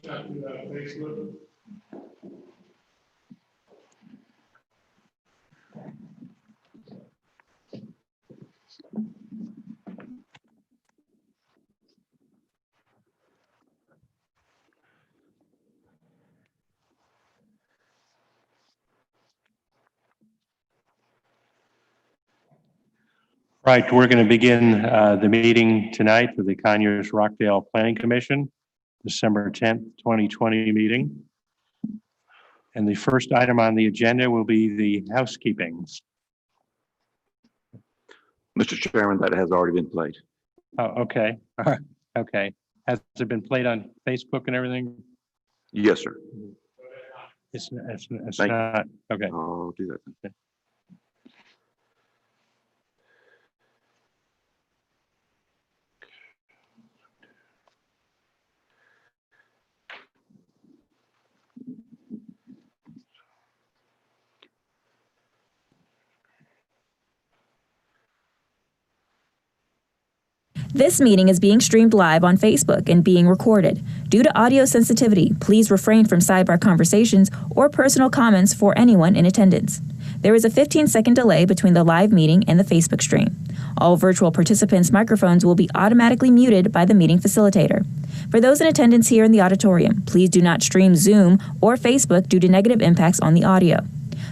Facebook. Right, we're going to begin the meeting tonight for the Conyers Rockdale Planning Commission, December 10th, 2020 meeting. And the first item on the agenda will be the housekeeping. Mr. Chairman, that has already been played. Oh, okay. Okay. Has it been played on Facebook and everything? Yes, sir. It's not. Okay. I'll do that then. This meeting is being streamed live on Facebook and being recorded. Due to audio sensitivity, please refrain from sidebar conversations or personal comments for anyone in attendance. There is a 15-second delay between the live meeting and the Facebook stream. All virtual participants' microphones will be automatically muted by the meeting facilitator. For those in attendance here in the auditorium, please do not stream Zoom or Facebook due to negative impacts on the audio.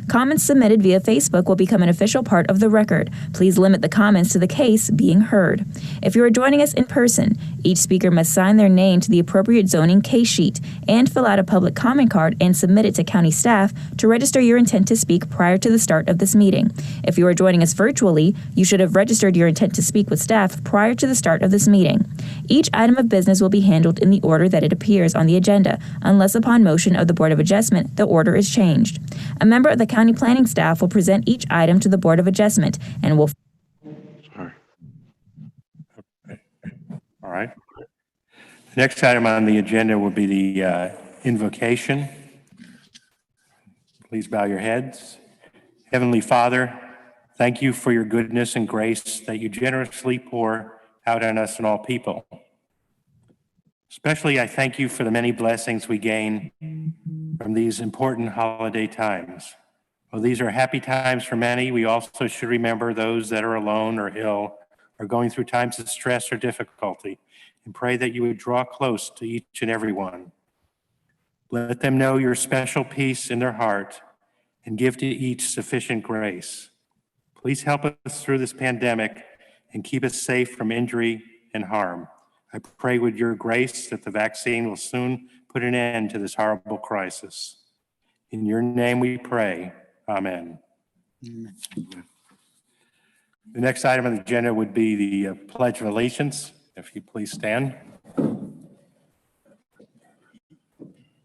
Comments submitted via Facebook will become an official part of the record. Please limit the comments to the case being heard. If you are joining us in person, each speaker must sign their name to the appropriate zoning case sheet and fill out a public comment card and submit it to county staff to register your intent to speak prior to the start of this meeting. If you are joining us virtually, you should have registered your intent to speak with staff prior to the start of this meeting. Each item of business will be handled in the order that it appears on the agenda, unless upon motion of the Board of Adjustment, the order is changed. A member of the county planning staff will present each item to the Board of Adjustment and will. Sorry. Okay. All right. The next item on the agenda will be the invocation. Please bow your heads. Heavenly Father, thank you for your goodness and grace that you generously pour out on us and all people. Especially, I thank you for the many blessings we gain from these important holiday times. While these are happy times for many, we also should remember those that are alone or ill or going through times of stress or difficulty, and pray that you would draw close to each and every one. Let them know your special peace in their heart and give to each sufficient grace. Please help us through this pandemic and keep us safe from injury and harm. I pray with your grace that the vaccine will soon put an end to this horrible crisis. In your name we pray. Amen. Amen. The next item on the agenda would be the Pledge of Allegiance. If you please stand.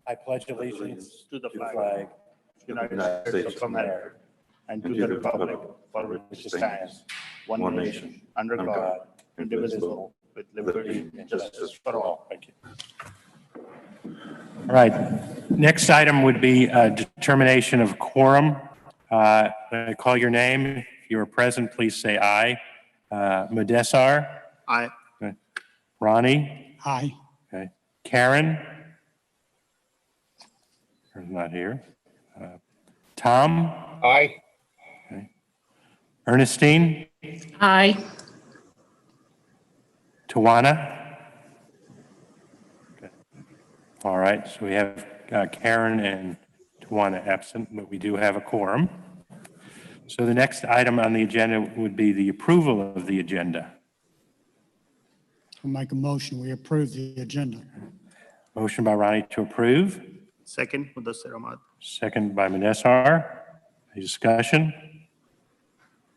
I pledge allegiance to the flag of the United States of America and to the republic for which it stands, one nation, under God, indivisible, with liberty and justice for all. Thank you. All right. Next item would be a determination of quorum. When I call your name, if you are present, please say aye. Modessar? Aye. Okay. Ronnie? Aye. Okay. Karen? Not here. Tom? Aye. Okay. Ernestine? Aye. Tawana? Okay. All right, so we have Karen and Tawana absent, but we do have a quorum. So the next item on the agenda would be the approval of the agenda. I'll make a motion. We approve the agenda. Motion by Ronnie to approve, Second, Mudassir Ahmad. second by Manessar. Any discussion?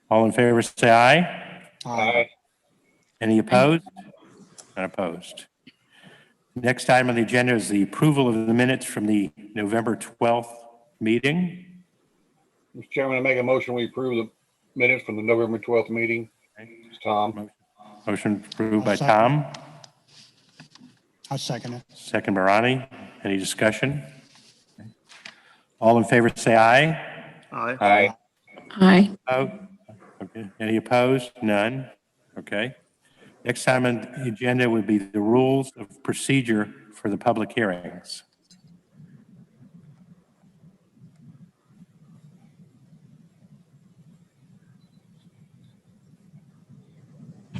All in favor say aye. Aye. Any opposed? None opposed. Next item on the agenda is the approval of the minutes from the November 12th meeting. Mr. Chairman, I make a motion, we approve the minutes from the November 12th meeting. It's Tom. Motion approved by I'll second. Tom, I second it. second by Ronnie. Any discussion? All in favor say aye. Aye. Aye. Aye. Oh, okay. Any opposed? None. Okay. Next item on the agenda would be the rules of procedure for the public hearings.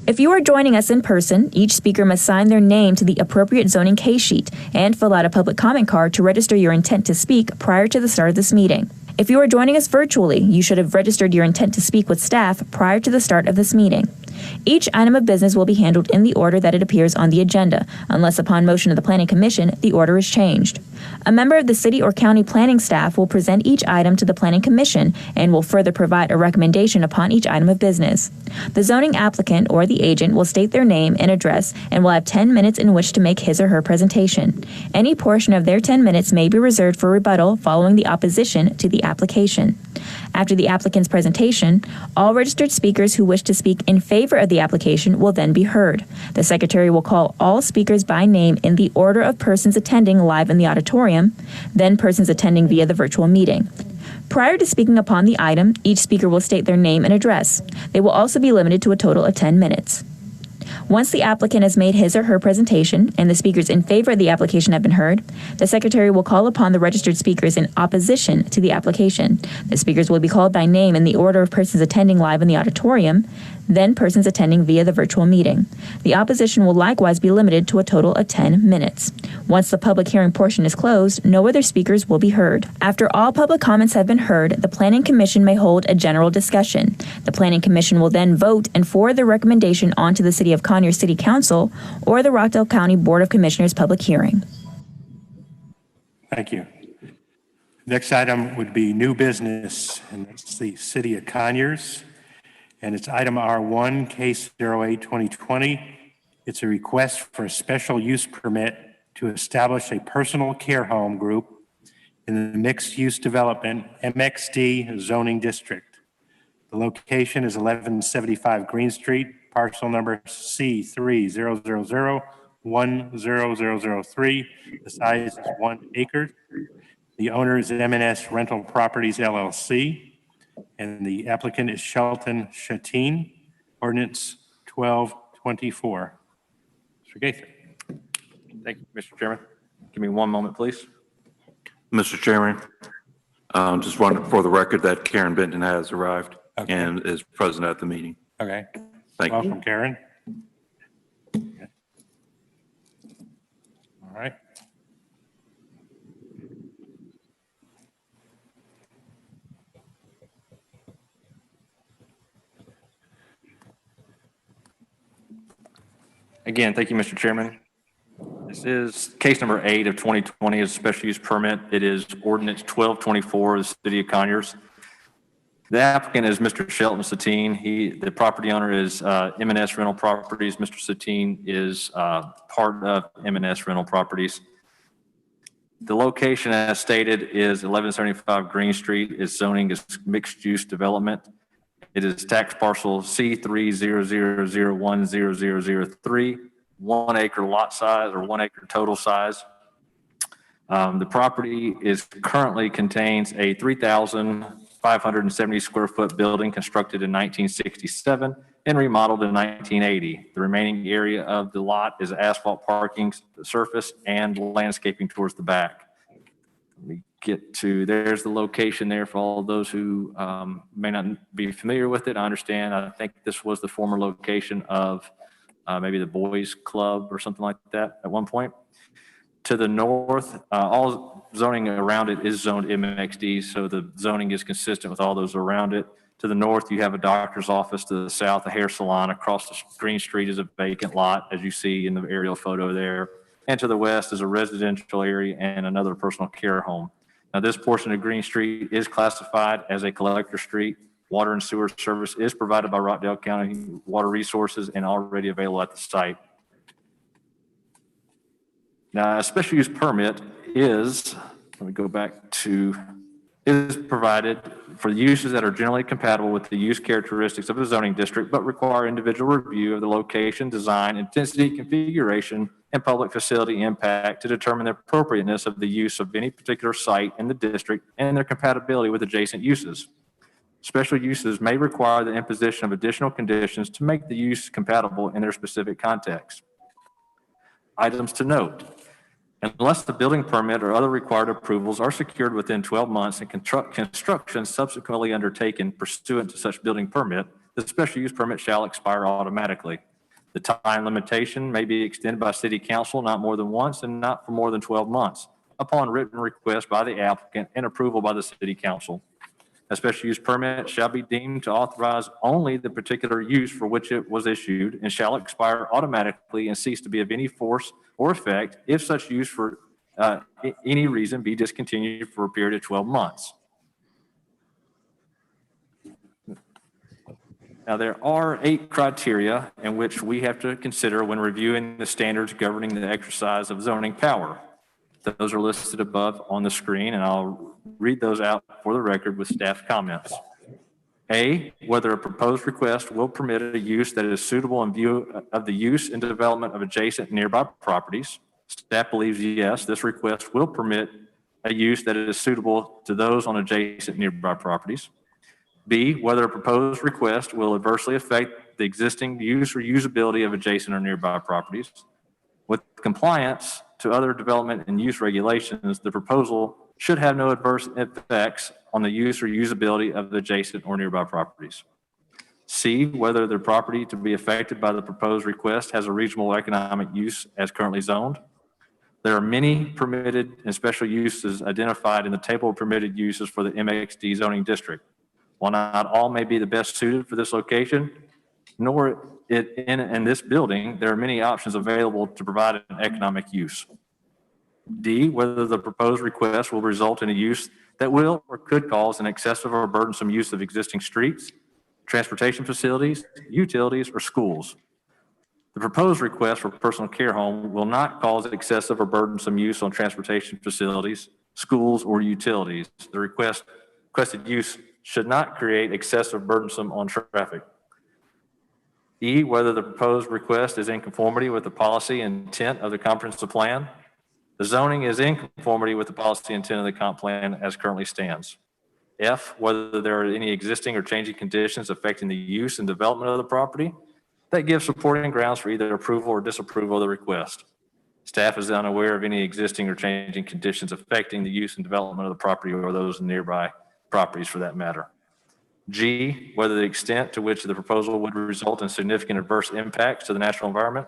If you are joining us in person, each speaker must sign their name to the appropriate zoning case sheet and fill out a public comment card to register your intent to speak prior to the start of this meeting. If you are joining us virtually, you should have registered your intent to speak with staff prior to the start of this meeting. Each item of business will be handled in the order that it appears on the agenda, unless upon motion of the Planning Commission, the order is changed. A member of the city or county planning staff will present each item to the Planning Commission and will further provide a recommendation upon each item of business. The zoning applicant or the agent will state their name and address and will have 10 minutes in which to make his or her presentation. Any portion of their 10 minutes may be reserved for rebuttal following the opposition to the application. After the applicant's presentation, all registered speakers who wish to speak in favor of the application will then be heard. The secretary will call all speakers by name in the order of persons attending live in the auditorium, then persons attending via the virtual meeting. Prior to speaking upon the item, each speaker will state their name and address. They will also be limited to a total of 10 minutes. Once the applicant has made his or her presentation and the speakers in favor of the application have been heard, the secretary will call upon the registered speakers in opposition to the application. The speakers will be called by name in the order of persons attending live in the auditorium, then persons attending via the virtual meeting. The opposition will likewise be limited to a total of 10 minutes. Once the public hearing portion is closed, no other speakers will be heard. After all public comments have been heard, the Planning Commission may hold a general discussion. The Planning Commission will then vote and forward the recommendation on to the City of Conyers City Council or the Rockdale County Board of Commissioners public hearing. Thank you. Next item would be new business, and it's the City of Conyers. And it's item R1, case 08-2020. It's a request for a special use permit to establish a personal care home group in the mixed-use development MXD zoning district. The location is 1175 Green Street, parcel number C3000100003. The size is 1 acre. The owner is M&S Rental Properties LLC. And the applicant is Shelton Shateen, ordinance 1224. Mr. Gaither. Thank you, Mr. Chairman. Give me one moment, please. Mr. Chairman, just wanted for the record that Karen Benton has arrived and is present at the meeting. Okay. Thank you. Welcome, Karen. Okay. All right. Again, thank you, Mr. Chairman. This is case number 8 of 2020 is a special use permit. It is ordinance 1224 of the City of Conyers. The applicant is Mr. Shelton Satine. The property owner is M&S Rental Properties. Mr. Satine is part of M&S Rental Properties. The location, as stated, is 1175 Green Street. Its zoning is mixed use development. It is tax parcel C3000100003, 1 acre lot size or 1 acre total size. The property currently contains a 3,570 square foot building constructed in 1967 and remodeled in 1980. The remaining area of the lot is asphalt parking surface and landscaping towards the back. We get to, there's the location there for all of those who may not be familiar with it. I understand. I think this was the former location of maybe the boys club or something like that at one point. To the north, all zoning around it is zoned MXD, so the zoning is consistent with all those around it. To the north, you have a doctor's office. To the south, a hair salon. Across the Green Street is a vacant lot, as you see in the aerial photo there. And to the west is a residential area and another personal care home. Now, this portion of Green Street is classified as a collector street. Water and sewer service is provided by Rockdale County Water Resources and already available at the site. Now, a special use permit is, let me go back to, is provided for uses that are generally compatible with the use characteristics of the zoning district, but require individual review of the location, design, intensity, configuration, and public facility impact to determine the appropriateness of the use of any particular site in the district and their compatibility with adjacent uses. Special uses may require the imposition of additional conditions to make the use compatible in their specific context. Items to note: unless the building permit or other required approvals are secured within 12 months and construction subsequently undertaken pursuant to such building permit, the special use permit shall expire automatically. The time limitation may be extended by City Council not more than once and not for more than 12 months upon written request by the applicant and approval by the City Council. A special use permit shall be deemed to authorize only the particular use for which it was issued and shall expire automatically and cease to be of any force or effect if such use for any reason be discontinued for a period of 12 months. Now, there are 8 criteria in which we have to consider when reviewing the standards governing the exercise of zoning power. Those are listed above on the screen, and I'll read those out for the record with staff comments. A, whether a proposed request will permit a use that is suitable in view of the use and development of adjacent nearby properties. Staff believes yes, this request will permit a use that is suitable to those on adjacent nearby properties. B, whether a proposed request will adversely affect the existing use or usability of adjacent or nearby properties. With compliance to other development and use regulations, the proposal should have no adverse effects on the use or usability of the adjacent or nearby properties. C, whether the property to be affected by the proposed request has a reasonable economic use as currently zoned. There are many permitted and special uses identified in the table of permitted uses for the MXD zoning district. While not all may be the best suited for this location, nor in this building, there are many options available to provide an economic use. D, whether the proposed request will result in a use that will or could cause an excessive or burdensome use of existing streets, transportation facilities, utilities, or schools. The proposed request for personal care home will not cause excessive or burdensome use on transportation facilities, schools, or utilities. The requested use should not create excessive burdensome on traffic. E, whether the proposed request is in conformity with the policy and intent of the comprehensive plan. The zoning is in conformity with the policy and intent of the comp plan as currently stands. F, whether there are any existing or changing conditions affecting the use and development of the property that give supporting grounds for either approval or disapproval of the request. Staff is unaware of any existing or changing conditions affecting the use and development of the property or those nearby properties for that matter. G, whether the extent to which the proposal would result in significant adverse impacts to the natural environment.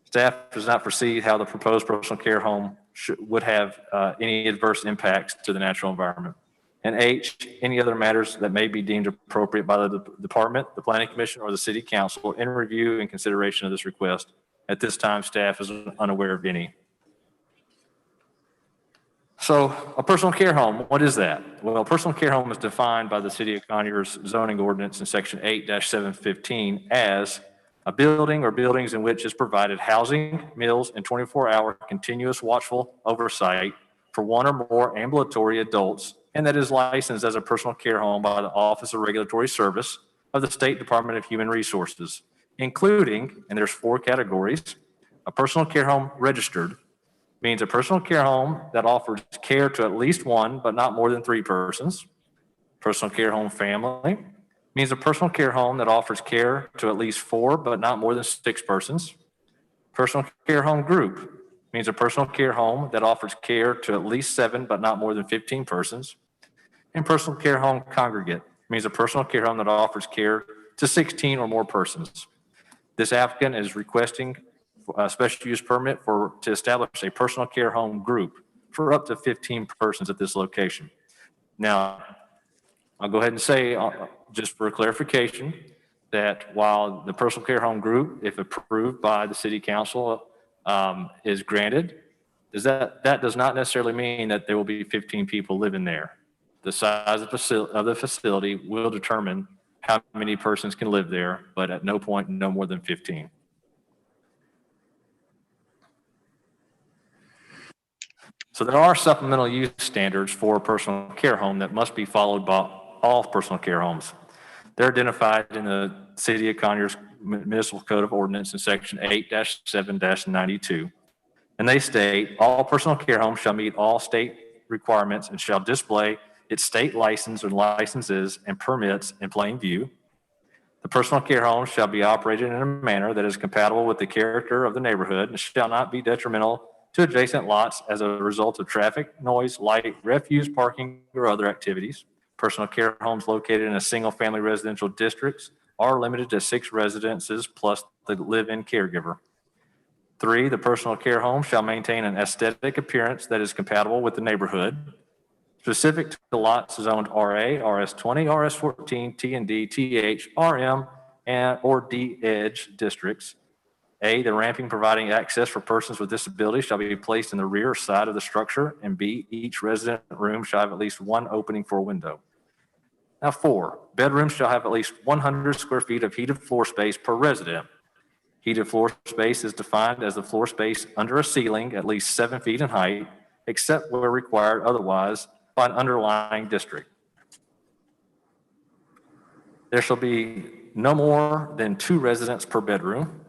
Staff does not foresee how the proposed personal care home would have any adverse impacts to the natural environment. And H, any other matters that may be deemed appropriate by the department, the planning commission, or the city council in review and consideration of this request. At this time, staff is unaware of any. So a personal care home, what is that? Well, a personal care home is defined by the City of Conyers zoning ordinance in section 8-715 as a building or buildings in which is provided housing, meals, and 24-hour continuous watchful oversight for one or more ambulatory adults, and that is licensed as a personal care home by the Office of Regulatory Service of the State Department of Human Resources, including, and there's 4 categories, a personal care home registered means a personal care home that offers care to at least 1, but not more than 3 persons. Personal care home family means a personal care home that offers care to at least 4, but not more than 6 persons. Personal care home group means a personal care home that offers care to at least 7, but not more than 15 persons. And personal care home congregate means a personal care home that offers care to 16 or more persons. This applicant is requesting a special use permit to establish a personal care home group for up to 15 persons at this location. Now, I'll go ahead and say, just for clarification, that while the personal care home group, if approved by the city council, is granted, that does not necessarily mean that there will be 15 people living there. The size of the facility will determine how many persons can live there, but at no point, no more than 15. So there are supplemental use standards for a personal care home that must be followed by all personal care homes. They're identified in the City of Conyers Municipal Code of Ordinance in section 8-7-92. And they state, all personal care homes shall meet all state requirements and shall display its state license or licenses and permits in plain view. The personal care home shall be operated in a manner that is compatible with the character of the neighborhood and shall not be detrimental to adjacent lots as a result of traffic, noise, light, refuse, parking, or other activities. Personal care homes located in a single-family residential districts are limited to 6 residences plus the live-in caregiver. 3, the personal care home shall maintain an aesthetic appearance that is compatible with the neighborhood. Specific to lots zoned RA, RS20, RS14, T&D, TH, RM, or D-Edge districts. A, the ramping providing access for persons with disabilities shall be placed in the rear side of the structure, and B, each resident room shall have at least one opening for a window. Now 4, bedrooms shall have at least 100 square feet of heated floor space per resident. Heated floor space is defined as the floor space under a ceiling at least 7 feet in height, except where required otherwise by an underlying district. There shall be no more than 2 residents per bedroom.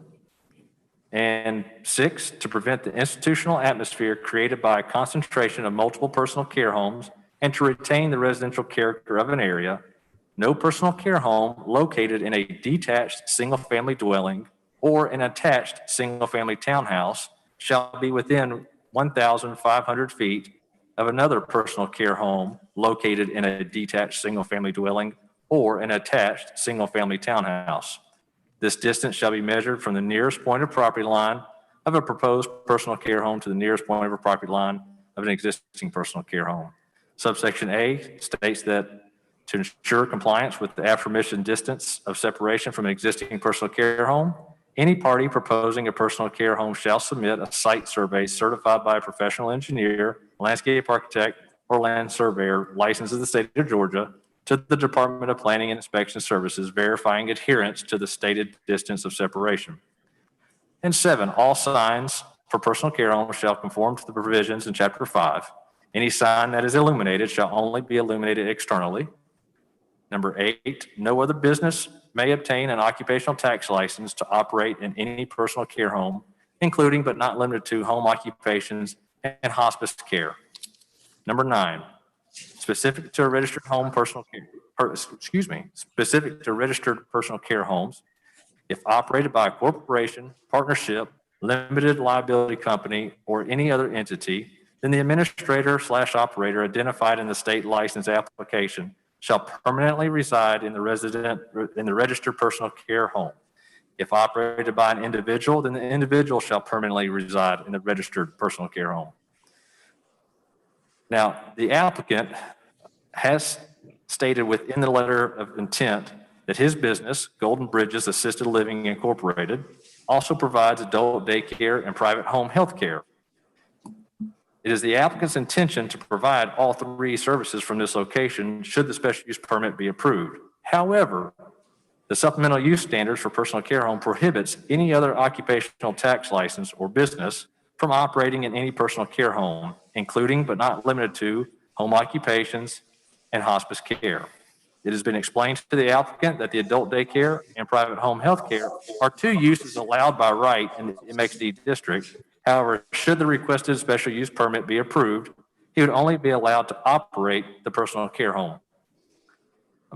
And 6, to prevent the institutional atmosphere created by a concentration of multiple personal care homes and to retain the residential character of an area, no personal care home located in a detached single-family dwelling or an attached single-family townhouse shall be within 1,500 feet of another personal care home located in a detached single-family dwelling or an attached single-family townhouse. This distance shall be measured from the nearest point of property line of a proposed personal care home to the nearest point of a property line of an existing personal care home. Subsection A states that to ensure compliance with the aforementioned distance of separation from an existing personal care home, any party proposing a personal care home shall submit a site survey certified by a professional engineer, landscape architect, or land surveyor licensed in the state of Georgia to the Department of Planning and Inspection Services, verifying adherence to the stated distance of separation. And 7, all signs for personal care homes shall conform to the provisions in Chapter 5. Any sign that is illuminated shall only be illuminated externally. Number 8, no other business may obtain an occupational tax license to operate in any personal care home, including but not limited to home occupations and hospice care. Number 9, specific to a registered home personal care, specific to registered personal care homes, if operated by a corporation, partnership, limited liability company, or any other entity, then the administrator/operator identified in the state license application shall permanently reside in the registered personal care home. If operated by an individual, then the individual shall permanently reside in the registered personal care home. Now, the applicant has stated within the letter of intent that his business, Golden Bridges Assisted Living Incorporated, also provides adult daycare and private home health care. It is the applicant's intention to provide all 3 services from this location should the special use permit be approved. However, the Supplemental Use Standards for personal care home prohibits any other occupational tax license or business from operating in any personal care home, including but not limited to home occupations and hospice care. It has been explained to the applicant that the adult daycare and private home health care are 2 uses allowed by right in the MXD district. However, should the requested special use permit be approved, he would only be allowed to operate the personal care home.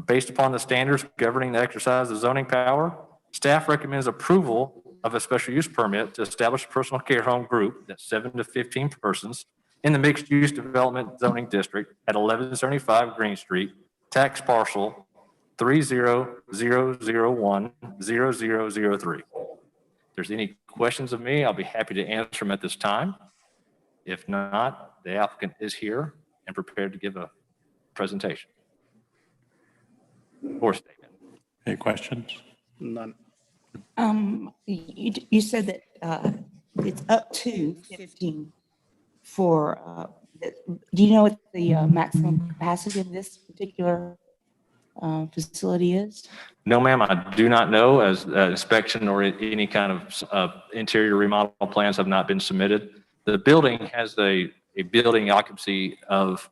Based upon the standards governing the exercise of zoning power, staff recommends approval of a special use permit to establish a personal care home group that's 7 to 15 persons in the mixed use development zoning district at 1175 Green Street, tax parcel 30,001,0003. If there's any questions of me, I'll be happy to answer them at this time. If not, the applicant is here and prepared to give a presentation or statement. Any questions? None. You said that it's up to 15 for, do you know what the maximum capacity of this particular facility is? No, ma'am, I do not know, as inspection or any kind of interior remodel plans have not been submitted. The building has a building occupancy of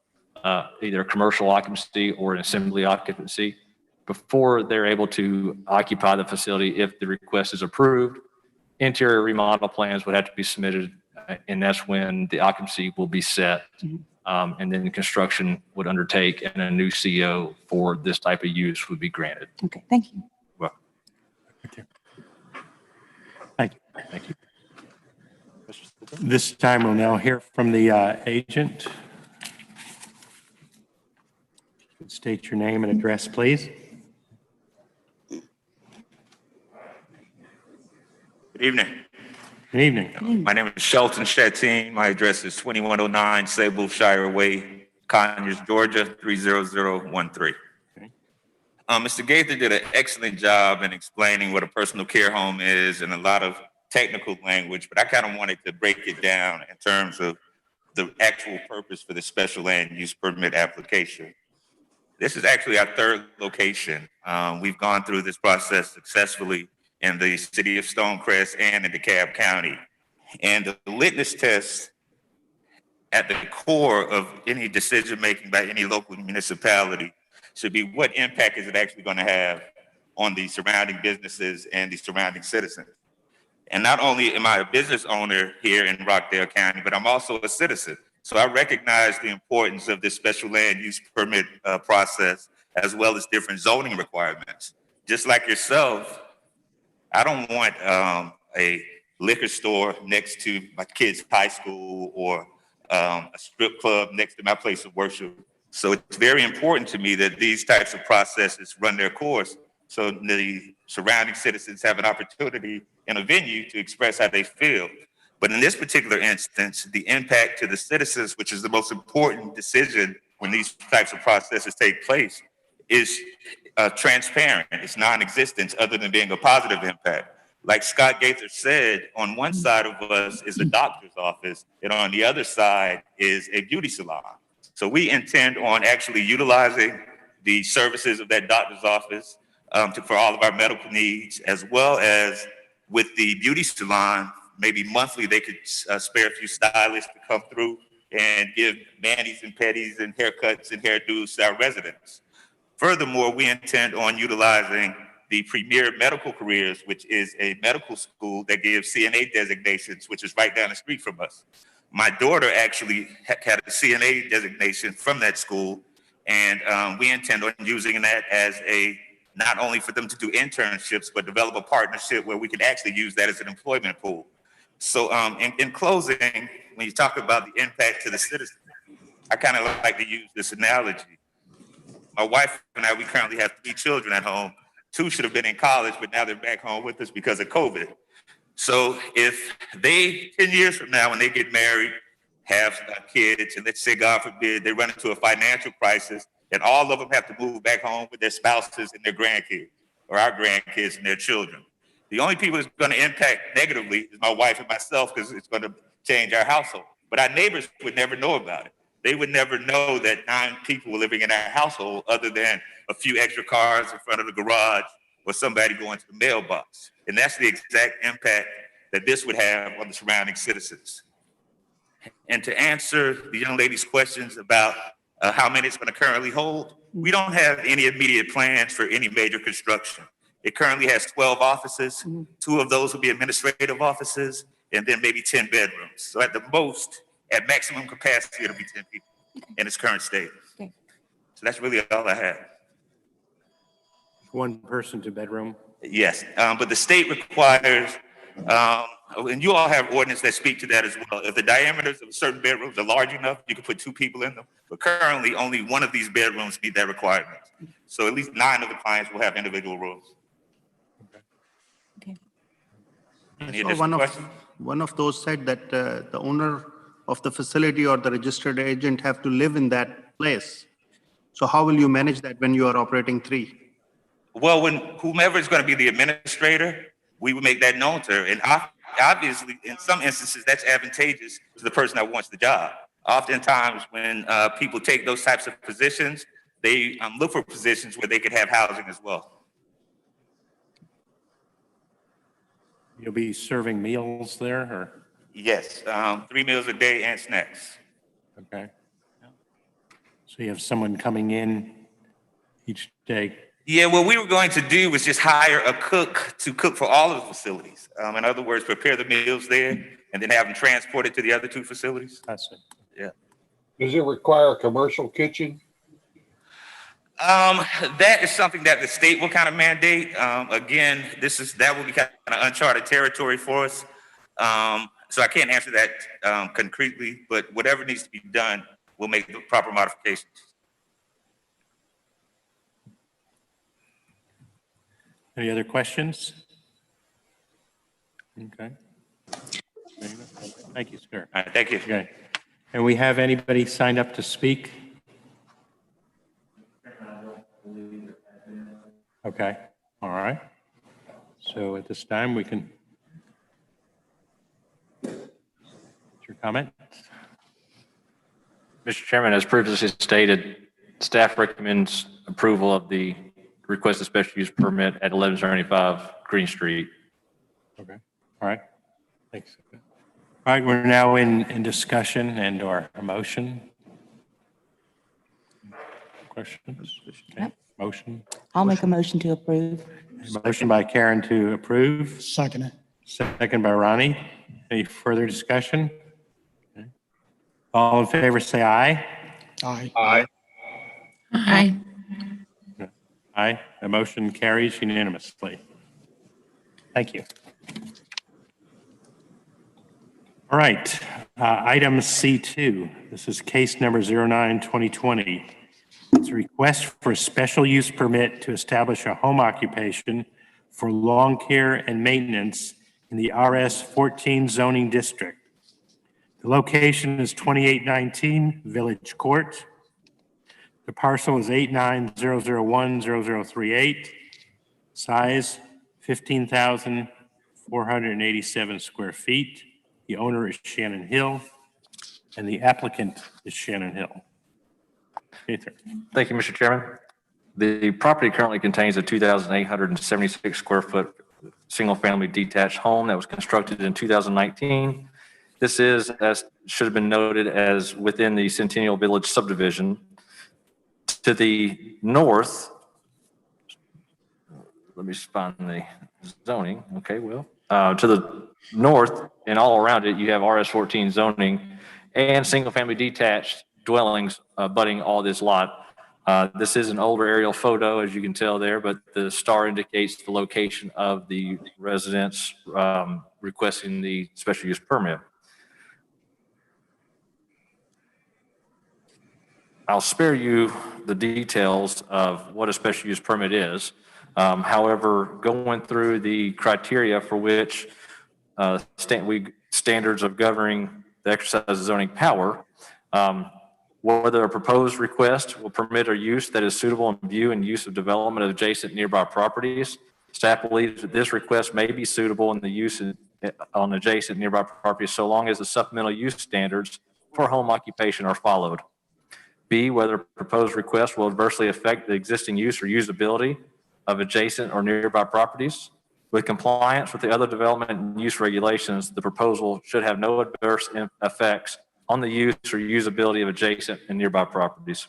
either a commercial occupancy or an assembly occupancy before they're able to occupy the facility. If the request is approved, interior remodel plans would have to be submitted, and that's when the occupancy will be set And then construction would undertake and a new CO for this type of use would be granted. Okay, thank you. Well, Thank you. thank you. This time we'll now hear from the agent. State your name and address, please. Good evening. Good evening. My name is Shelton Shateen. My address is 2109 Sable Shire Way, Conyers, Georgia, 30013. Okay. Mr. Gaither did an excellent job in explaining what a personal care home is and a lot of technical language, but I kind of wanted to break it down in terms of the actual purpose for the special land use permit application. This is actually our third location. We've gone through this process successfully in the city of Stonecrest and in DeKalb County. And the litmus test at the core of any decision-making by any local municipality should be what impact is it actually going to have on the surrounding businesses and the surrounding citizens. And not only am I a business owner here in Rockdale County, but I'm also a citizen. So I recognize the importance of this special land use permit process, as well as different zoning requirements. Just like yourself, I don't want a liquor store next to my kid's high school or a strip club next to my place of worship. So it's very important to me that these types of processes run their course so the surrounding citizens have an opportunity in a venue to express how they feel. But in this particular instance, the impact to the citizens, which is the most important decision when these types of processes take place, is transparent. It's non-existent other than being a positive impact. Like Scott Gaither said, on one side of us is a doctor's office, and on the other side is a beauty salon. So we intend on actually utilizing the services of that doctor's office for all of our medical needs, as well as with the beauty salon. Maybe monthly they could spare a few stylists to come through and give manis and pedis and haircuts and hairdos to our residents. Furthermore, we intend on utilizing the Premier Medical Careers, which is a medical school that gives CNA designations, which is right down the street from us. My daughter actually had a CNA designation from that school, and we intend on using that as not only for them to do internships, but develop a partnership where we can actually use that as an employment pool. So in closing, when you talk about the impact to the citizen, I kind of like to use this analogy. My wife and I, we currently have 3 children at home. 2 should have been in college, but now they're back home with us because of COVID. So if they, 10 years from now, when they get married, have kids, and let's say, God forbid, they run into a financial crisis, and all of them have to move back home with their spouses and their grandkids, or our grandkids and their children. The only people it's going to impact negatively is my wife and myself, because it's going to change our household. But our neighbors would never know about it. They would never know that 9 people were living in our household other than a few extra cars in front of the garage or somebody going to the mailbox. And that's the exact impact that this would have on the surrounding citizens. And to answer the young lady's questions about how many it's going to currently hold, we don't have any immediate plans for any major construction. It currently has 12 offices. 2 of those will be administrative offices, and then maybe 10 bedrooms. So at the most, at maximum capacity, it'll be 10 people in its current state. Okay. So that's really all I have. 1 person to bedroom. Yes, but the state requires, and you all have ordinance that speak to that as well. If the diameters of certain bedrooms are large enough, you can put 2 people in them. But currently, only 1 of these bedrooms meet that requirement. So at least 9 of the clients will have individual rooms. Okay. Any So additional questions? one of those said that the owner of the facility or the registered agent have to live in that place. So how will you manage that when you are operating 3? Well, when whomever is going to be the administrator, we would make that known to her. And obviously, in some instances, that's advantageous to the person that wants the job. Oftentimes, when people take those types of positions, they look for positions where they could have housing as well. You'll be serving meals there, or? Yes, 3 meals a day and snacks. Okay. So you have someone coming in each day? Yeah, what we were going to do was just hire a cook to cook for all of the facilities. In other words, prepare the meals there and then have them transported to the other 2 facilities. I see. Yeah. Does it require a commercial kitchen? That is something that the state will kind of mandate. Again, that will be kind of uncharted territory for us. So I can't answer that concretely, but whatever needs to be done, we'll make the proper modifications. Any other questions? Okay. Thank you, sir. All right, thank you. Okay. And we have anybody signed up to speak? Okay, all right. So at this time, we can, your comment? Mr. Chairman, as previously stated, staff recommends approval of the requested special use permit at 1175 Green Street. Okay, all right, thanks. All right, we're now in discussion and or a motion. Questions? Okay. Motion? I'll make a motion to approve. Motion by Karen to approve, Second it. second by Ronnie. Any further discussion? Okay. All in favor, say aye. Aye. Aye. Aye. Aye. The motion carries unanimously. Thank you. All right, item C2. This is case number 09-2020. It's a request for a special use permit to establish a home occupation for lawn care and maintenance in the RS 14 zoning district. The location is 2819 Village Court. The parcel is 8900100038. Size 15,487 square feet. The owner is Shannon Hill, and the applicant is Shannon Hill. Okay, sir. Thank you, Mr. Chairman. The property currently contains a 2,876 square foot single-family detached home that was constructed in 2019. This is, as should have been noted, as within the Centennial Village subdivision. To the north, let me find the zoning. Okay, Will. To the north and all around it, you have RS 14 zoning and single-family detached dwellings abutting all this lot. This is an older aerial photo, as you can tell there, but the star indicates the location of the residents requesting the special use permit. I'll spare you the details of what a special use permit is. However, going through the criteria for which standards of governing the exercise of zoning power, whether a proposed request will permit a use that is suitable in view and use of development of adjacent nearby properties. Staff believes that this request may be suitable in the use on adjacent nearby properties so long as the supplemental use standards for home occupation are followed. B, whether a proposed request will adversely affect the existing use or usability of adjacent or nearby properties. With compliance with the other development and use regulations, the proposal should have no adverse effects on the use or usability of adjacent and nearby properties.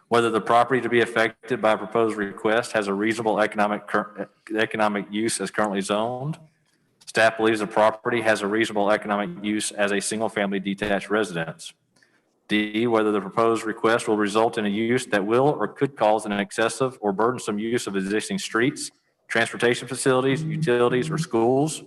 Whether the property to be affected by a proposed request has a reasonable economic use as currently zoned. Staff believes the property has a reasonable economic use as a single-family detached residence. D, whether the proposed request will result in a use that will or could cause an excessive or burdensome use of existing streets, transportation facilities, utilities, or schools.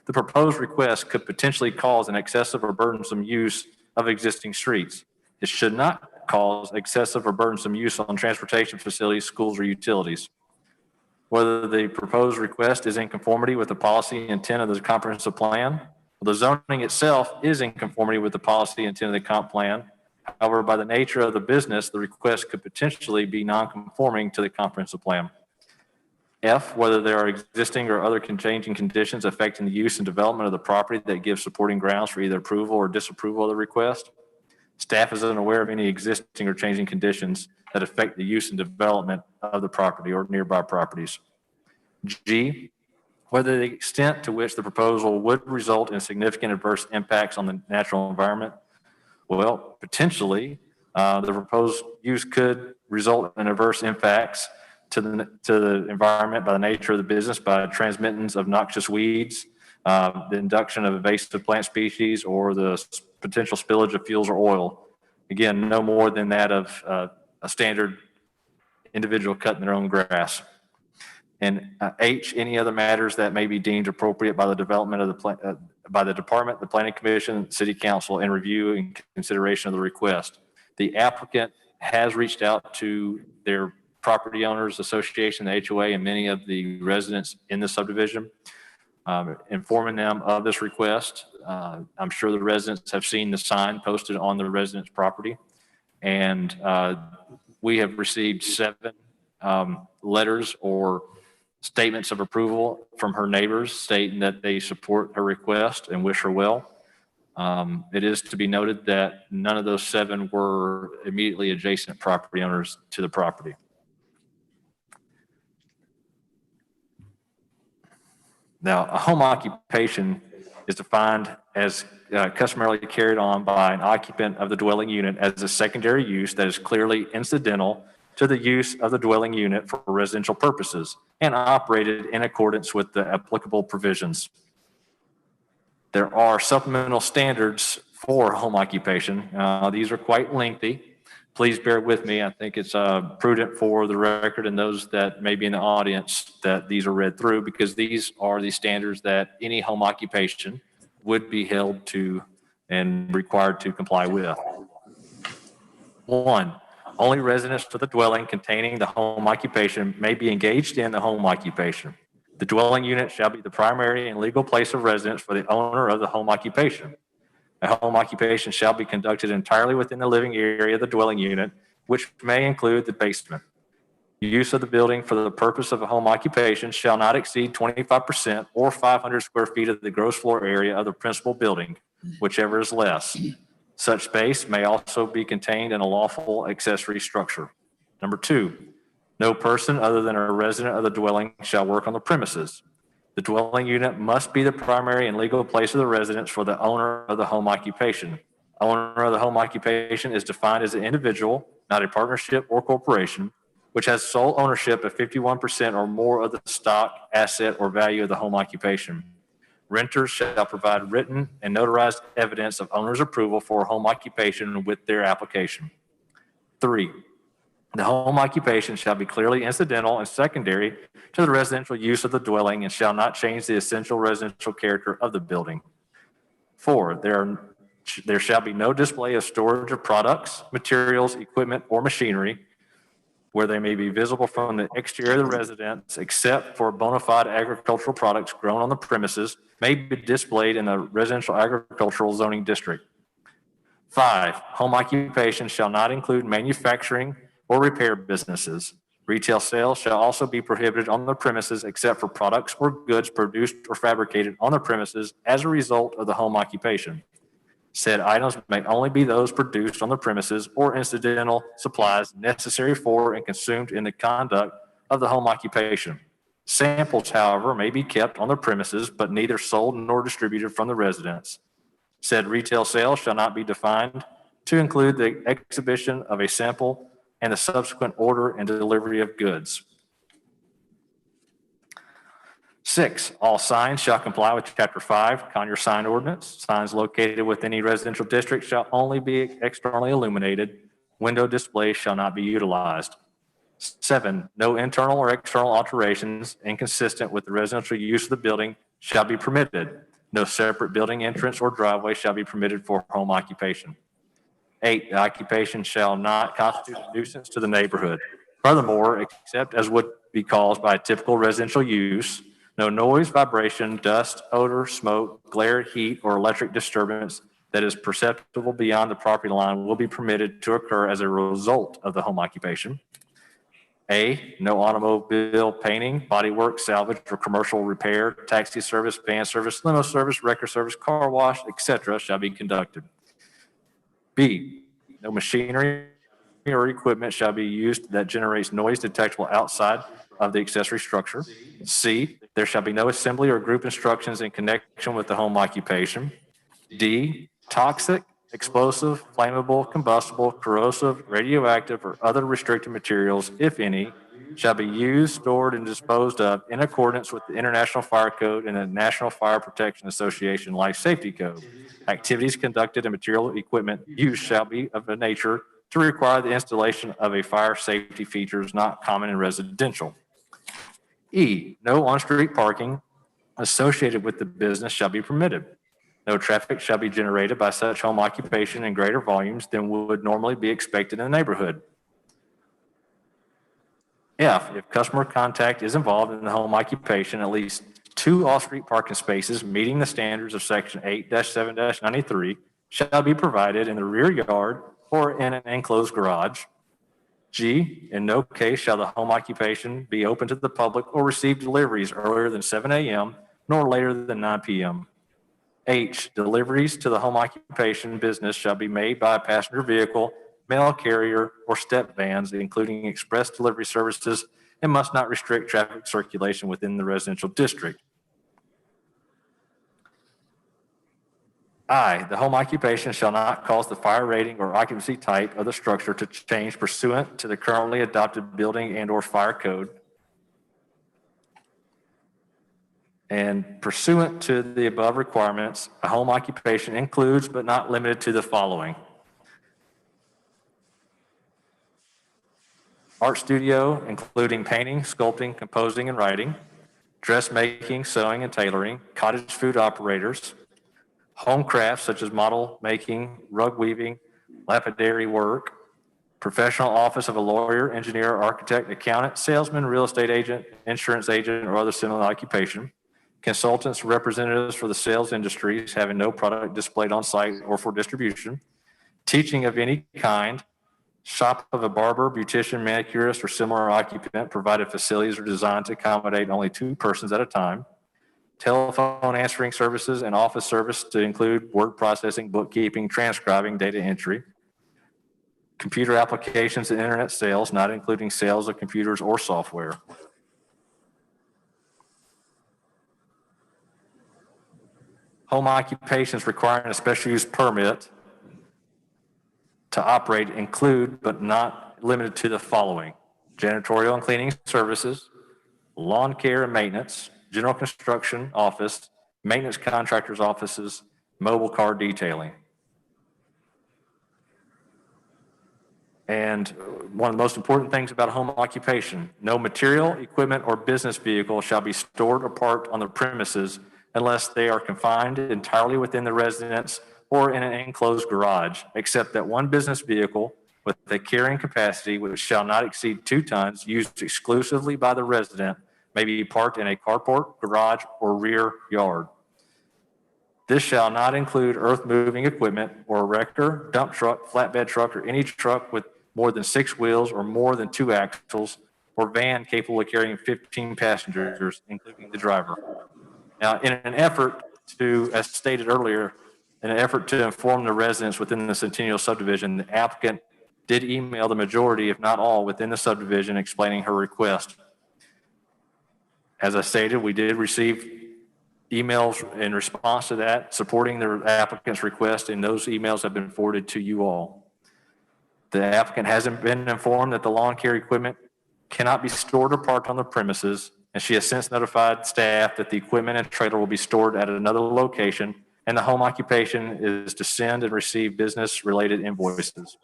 The proposed request could potentially cause an excessive or burdensome use of existing streets. It should not cause excessive or burdensome use on transportation facilities, schools, or utilities. Whether the proposed request is in conformity with the policy intent of the comprehensive plan. The zoning itself is in conformity with the policy intent of the comp plan. However, by the nature of the business, the request could potentially be non-conforming to the comprehensive plan. F, whether there are existing or other changing conditions affecting the use and development of the property that give supporting grounds for either approval or disapproval of the request. Staff is unaware of any existing or changing conditions that affect the use and development of the property or nearby properties. G, whether the extent to which the proposal would result in significant adverse impacts on the natural environment. Well, potentially, the proposed use could result in adverse impacts to the environment by the nature of the business, by transmittance of noxious weeds, the induction of invasive plant species, or the potential spillage of fuels or oil Again, no more than that of a standard individual cutting their own grass. And H, any other matters that may be deemed appropriate by the development of by the department, the planning commission, city council, in review and consideration of the request. The applicant has reached out to their property owners association, the HOA, and many of the residents in the subdivision, informing them of this request. I'm sure the residents have seen the sign posted on the resident's property, and we have received 7 letters or statements of approval from her neighbors stating that they support her request and wish her well. It is to be noted that none of those 7 were immediately adjacent property owners to the property. Now, a home occupation is defined as customarily carried on by an occupant of the dwelling unit as a secondary use that is clearly incidental to the use of the dwelling unit for residential purposes and operated in accordance with the applicable provisions. There are supplemental standards for home occupation. These are quite lengthy. Please bear with me. I think it's prudent for the record and those that may be in the audience that these are read through, because these are the standards that any home occupation would be held to and required to comply with. 1, only residents of the dwelling containing the home occupation may be engaged in the home occupation. The dwelling unit shall be the primary and legal place of residence for the owner of the home occupation. A home occupation shall be conducted entirely within the living area of the dwelling unit, which may include the basement. Use of the building for the purpose of a home occupation shall not exceed 25% or 500 square feet of the gross floor area of the principal building, whichever is less. Such space may also be contained in a lawful accessory structure. Number 2, no person other than a resident of the dwelling shall work on the premises. The dwelling unit must be the primary and legal place of the residence for the owner of the home occupation. Owner of the home occupation is defined as an individual, not a partnership or corporation, which has sole ownership of 51% or more of the stock, asset, or value of the home occupation. Renters shall provide written and notarized evidence of owner's approval for a home occupation with their application. 3, the home occupation shall be clearly incidental and secondary to the residential use of the dwelling and shall not change the essential residential character of the building. 4, there shall be no display of storage of products, materials, equipment, or machinery where they may be visible from the exterior of the residence, except for bona fide agricultural products grown on the premises, may be displayed in the residential agricultural zoning district. 5, home occupation shall not include manufacturing or repair businesses. Retail sales shall also be prohibited on the premises except for products or goods produced or fabricated on the premises as a result of the home occupation. Said items may only be those produced on the premises or incidental supplies necessary for and consumed in the conduct of the home occupation. Samples, however, may be kept on the premises, but neither sold nor distributed from the residence. Said retail sales shall not be defined to include the exhibition of a sample and the subsequent order and delivery of goods. 6, all signs shall comply with Chapter 5, Conyers Sign Ordinance. Signs located within any residential district shall only be externally illuminated. Window displays shall not be utilized. 7, no internal or external alterations inconsistent with the residential use of the building shall be permitted. No separate building entrance or driveway shall be permitted for home occupation. 8, the occupation shall not constitute a nuisance to the neighborhood. Furthermore, except as would be caused by a typical residential use, no noise, vibration, dust, odor, smoke, glare, heat, or electric disturbance that is perceptible beyond the property line will be permitted to occur as a result of the home occupation. A, no automobile painting, bodywork, salvage, or commercial repair, taxi service, van service, limo service, wrecker service, car wash, etc. shall be conducted. B, no machinery or equipment shall be used that generates noise detectable outside of the accessory structure. C, there shall be no assembly or group instructions in connection with the home occupation. D, toxic, explosive, flammable, combustible, corrosive, radioactive, or other restricted materials, if any, shall be used, stored, and disposed of in accordance with the International Fire Code and the National Fire Protection Association Life Safety Code. Activities conducted and material equipment used shall be of a nature to require the installation of a fire safety features not common in residential. E, no on-street parking associated with the business shall be permitted. No traffic shall be generated by such home occupation in greater volumes than would normally be expected in the neighborhood. F, if customer contact is involved in the home occupation, at least 2 off-street parking spaces meeting the standards of section 8-7-93 shall be provided in the rear yard or in an enclosed garage. G, in no case shall the home occupation be open to the public or receive deliveries earlier than 7 a.m. nor later than 9 p.m. H, deliveries to the home occupation business shall be made by a passenger vehicle, mail carrier, or step vans, including express delivery services, and must not restrict traffic circulation within the residential district. I, the home occupation shall not cause the fire rating or occupancy type of the structure to change pursuant to the currently adopted building and/or fire code. And pursuant to the above requirements, a home occupation includes but not limited to the following: art studio, including painting, sculpting, composing, and writing; dressmaking, sewing, and tailoring; cottage food operators; home crafts such as model making, rug weaving, lapidary work; professional office of a lawyer, engineer, architect, accountant, salesman, real estate agent, insurance agent, or other similar occupation; consultants, representatives for the sales industries having no product displayed on site or for distribution; teaching of any kind; shop of a barber, beautician, manicurist, or similar occupant, provided facilities are designed to accommodate only 2 persons at a time; telephone answering services and office service to include word processing, bookkeeping, transcribing, data entry; computer applications and internet sales, not including sales of computers or software. Home occupations requiring a special use permit to operate include, but not limited to, the following: janitorial and cleaning services, lawn care and maintenance, general construction office, maintenance contractors' offices, mobile car detailing. And one of the most important things about home occupation: no material, equipment, or business vehicle shall be stored or parked on the premises unless they are confined entirely within the residence or in an enclosed garage, except that one business vehicle with a carrying capacity which shall not exceed 2 tons, used exclusively by the resident, may be parked in a carport, garage, or rear yard. This shall not include earth-moving equipment or a wrecker, dump truck, flatbed truck, or any truck with more than 6 wheels or more than 2 axles, or van capable of carrying 15 passengers, including the driver. Now, in an effort to, as stated earlier, in an effort to inform the residents within the Centennial subdivision, the applicant did email the majority, if not all, within the subdivision explaining her request. As I stated, we did receive emails in response to that supporting the applicant's request, and those emails have been forwarded to you all. The applicant hasn't been informed that the lawn care equipment cannot be stored or parked on the premises, and she has since notified staff that the equipment and trailer will be stored at another location, and the home occupation is to send and receive business-related invoices.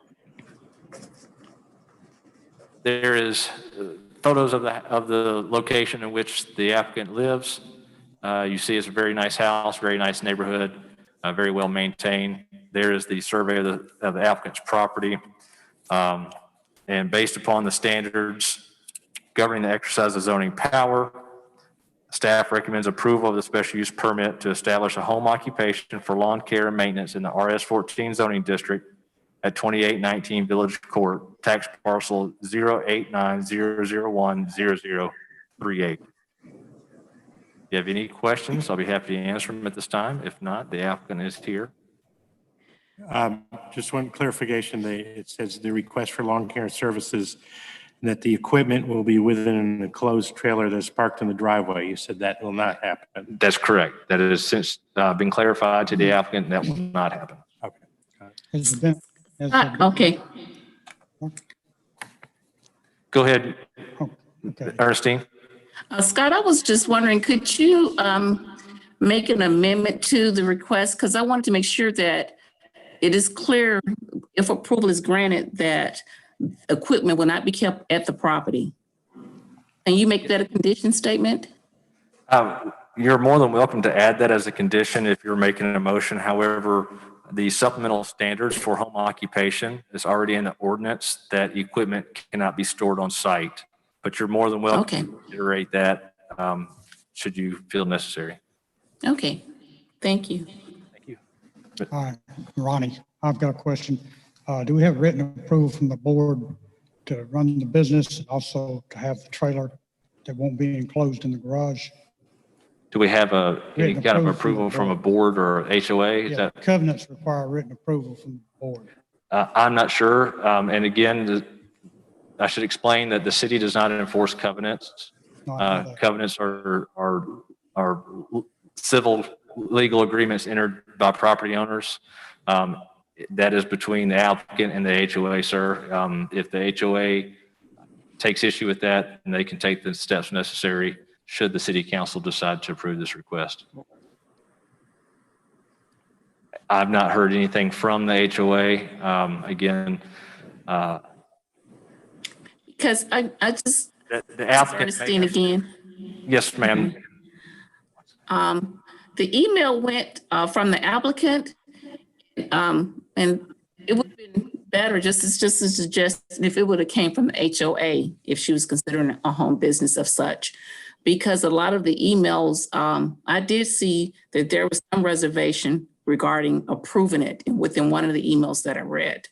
There is photos of the location in which the applicant lives. You see it's a very nice house, very nice neighborhood, very well maintained. There is the survey of the applicant's property. And based upon the standards governing the exercise of zoning power, staff recommends approval of the special use permit to establish a home occupation for lawn care and maintenance in the RS14 zoning district at 2819 Village Court, tax parcel 08900100038. If you have any questions, I'll be happy to answer them at this time. If not, the applicant is here. Just one clarification. It says the request for lawn care services, and that the equipment will be within an enclosed trailer that's parked in the driveway. You said that will not happen. That's correct. That has since been clarified to the applicant. That will not happen. Okay. Has it been- has it been- Okay. Go ahead. Okay. Ernestine? Scott, I was just wondering, could you make an amendment to the request? Because I wanted to make sure that it is clear, if approval is granted, that equipment will not be kept at the property. Can you make that a condition statement? You're more than welcome to add that as a condition if you're making a motion. However, the supplemental standards for home occupation is already in the ordinance that equipment cannot be stored on site. But you're more than welcome Okay. to reiterate that should you feel necessary. Okay, thank you. Thank you. All right, Ronnie, I've got a question. Do we have written approval from the board to run the business and also to have the trailer that won't be enclosed in the garage? Do we have any Written kind of approval approval from the from a board or HOA? Is Yeah, that? covenants require written approval from the board. I'm not sure. And again, I should explain that the city does not enforce covenants. Covenants are civil legal agreements entered by property owners. That is between the applicant and the HOA, sir. If the HOA takes issue with that, and they can take the steps necessary should the city council decide to approve this request. I've not heard anything from the HOA. Again, Because I just, the applicant. Ernestine again. Yes, ma'am. The email went from the applicant, and it would have been better just as suggested if it would have came from the HOA if she was considering a home business of such. Because a lot of the emails, I did see that there was some reservation regarding approving it within one of the emails that I read.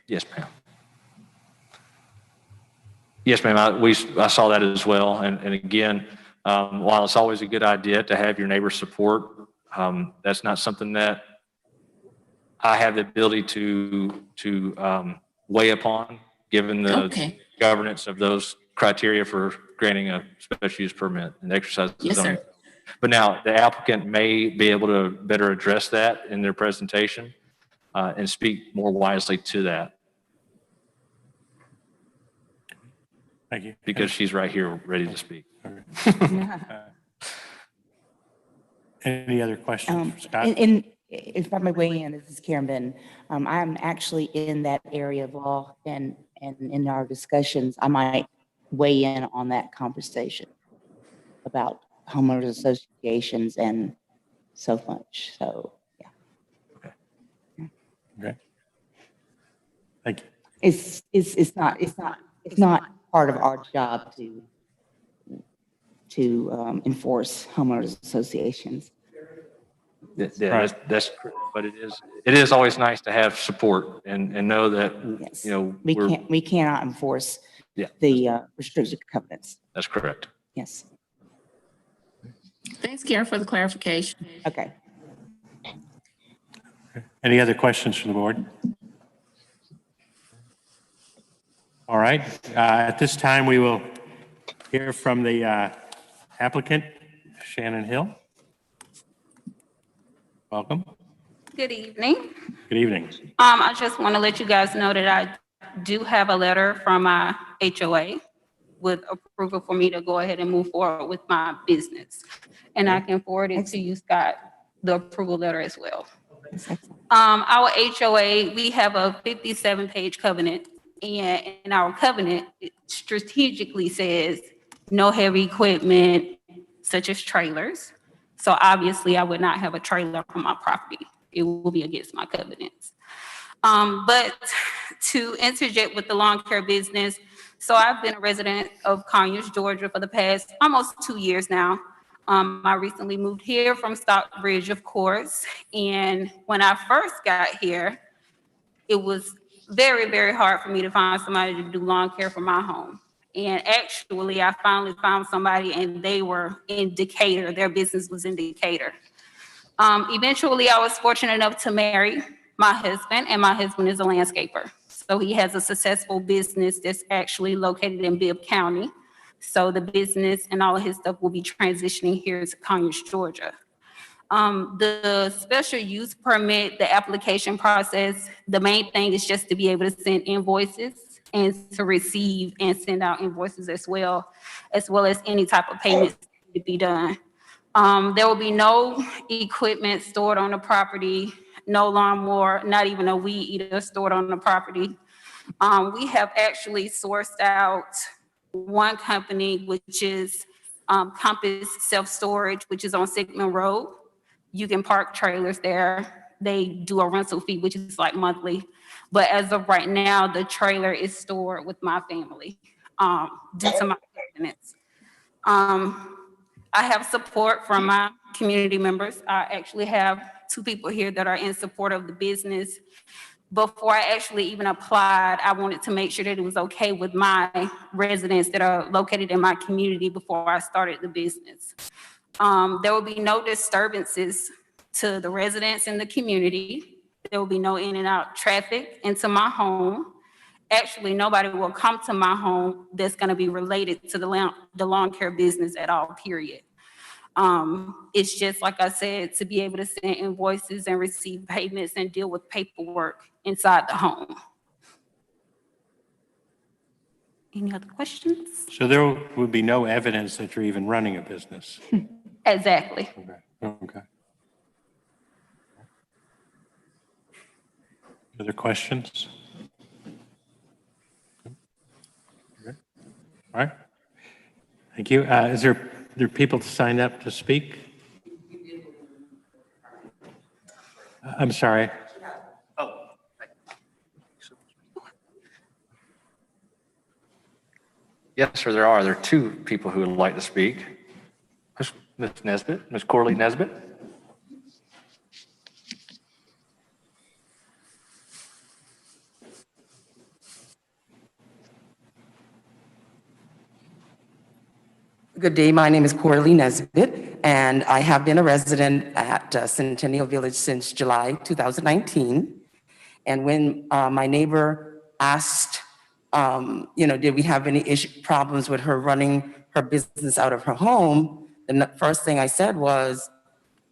Yes, ma'am. Yes, ma'am. I saw that as well. And again, while it's always a good idea to have your neighbor's support, that's not something that I have the ability to weigh upon, given the governance of those criteria for granting a special use permit and exercise. Yes, sir. But now the applicant may be able to better address that in their presentation and speak more wisely to that. Thank you. Because she's right here ready to speak. Any other questions for Scott? And if I may weigh in, this is Karen Benton. I'm actually in that area of law, and in our discussions, I might weigh in on that conversation about homeowners associations and so much. So, yeah. Okay. Thank you. It's not part of our job to enforce homeowners associations. Yeah, that's but it is always nice to have support and know that, Yes. you know, We cannot enforce Yeah. the restricted covenants. that's correct. Yes. Thanks, Karen, for the clarification. Okay. Any other questions from the board? All right. At this time, we will hear from the applicant, Shannon Hill. Welcome. Good evening. Good evening. I just want to let you guys know that I do have a letter from my HOA with approval for me to go ahead and move forward with my business. And I can forward it to you, Scott, the approval letter as well. Our HOA, we have a 57-page covenant, and in our covenant, it strategically says no heavy equipment such as trailers. So obviously I would not have a trailer on my property. It will be against my covenants. But to interject with the lawn care business, so I've been a resident of Conyers, Georgia for the past almost 2 years now. I recently moved here from Stockbridge, of course. And when I first got here, it was very, very hard for me to find somebody to do lawn care for my home. And actually, I finally found somebody, and they were in Decatur. Their business was in Decatur. Eventually, I was fortunate enough to marry my husband, and my husband is a landscaper. So he has a successful business that's actually located in Bibb County. So the business and all of his stuff will be transitioning here to Conyers, Georgia. The special use permit, the application process, the main thing is just to be able to send invoices and to receive and send out invoices as well as any type of payments to be done. There will be no equipment stored on the property, no lawnmower, not even a weed eater stored on the property. We have actually sourced out one company, which is Compass Self-Storage, which is on Sigmund Road. You can park trailers there. They do a rental fee, which is like monthly. But as of right now, the trailer is stored with my family due to my covenants. I have support from my community members. I actually have 2 people here that are in support of the business. Before I actually even applied, I wanted to make sure that it was okay with my residents that are located in my community before I started the business. There will be no disturbances to the residents in the community. There will be no in and out traffic into my home. Actually, nobody will come to my home that's going to be related to the lawn care business at all, period. It's just, like I said, to be able to send invoices and receive payments and deal with paperwork inside the home. Any other questions? So there would be no evidence that you're even running a business. Exactly. Okay. Other questions? Okay. All right. Thank you. Is there people to sign up to speak? I'm sorry. Yes, sir, there are. There are 2 people who would like to speak. Ms. Nesbitt, Ms. Corley Nesbitt. Good day, my name is Coralie Nesbitt, and I have been a resident at Centennial Village since July 2019. And when my neighbor asked, did we have any problems with her running her business out of her home, the first thing I said was,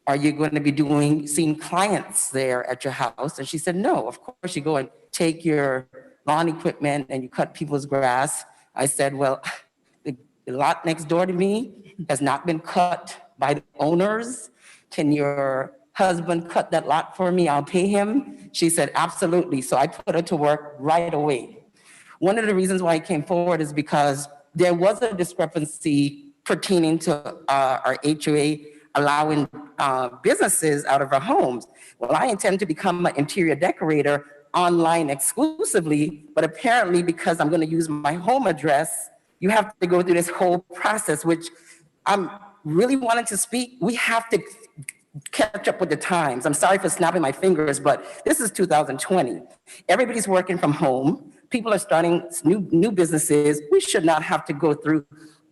are you going to be seeing clients there at your house? And she said, no, of course you go and take your lawn equipment and you cut people's grass. I said, well, the lot next door to me has not been cut by the owners. Can your husband cut that lot for me? I'll pay him. She said, absolutely. So I put her to work right away. One of the reasons why I came forward is because there was a discrepancy pertaining to our HOA allowing businesses out of our homes. Well, I intend to become an interior decorator online exclusively, but apparently because I'm going to use my home address, you have to go through this whole process, which I'm really wanting to speak. We have to catch up with the times. I'm sorry for snapping my fingers, but this is 2020. Everybody's working from home. People are starting new businesses. We should not have to go through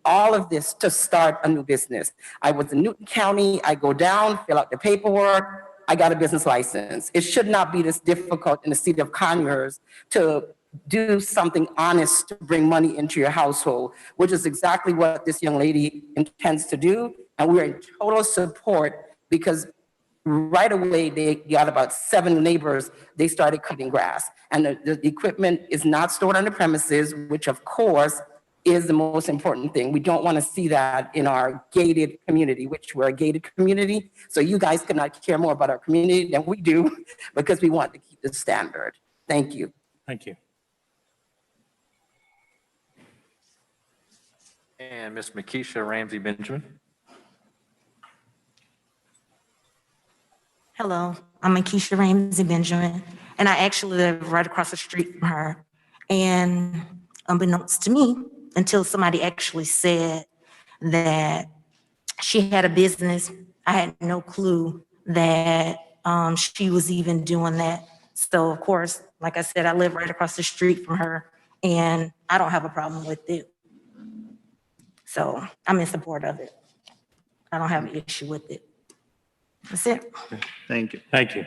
all of this to start a new business. I was in Newton County. I go down, fill out the paperwork. I got a business license. It should not be this difficult in the city of Conyers to do something honest to bring money into your household, which is exactly what this young lady intends to do. And we're in total support because right away they got about 7 neighbors, they started cutting grass. And the equipment is not stored on the premises, which of course is the most important thing. We don't want to see that in our gated community, which we're a gated community. So you guys cannot care more about our community than we do because we want to keep the standard. Thank you. Thank you. And Ms. Makisha Ramsey Benjamin. Hello, I'm Makisha Ramsey Benjamin, and I actually live right across the street from her. And unbeknownst to me, until somebody actually said that she had a business, I had no clue that she was even doing that. So of course, like I said, I live right across the street from her, and I don't have a problem with it. So I'm in support of it. I don't have an issue with it. That's it. Thank you. Thank you.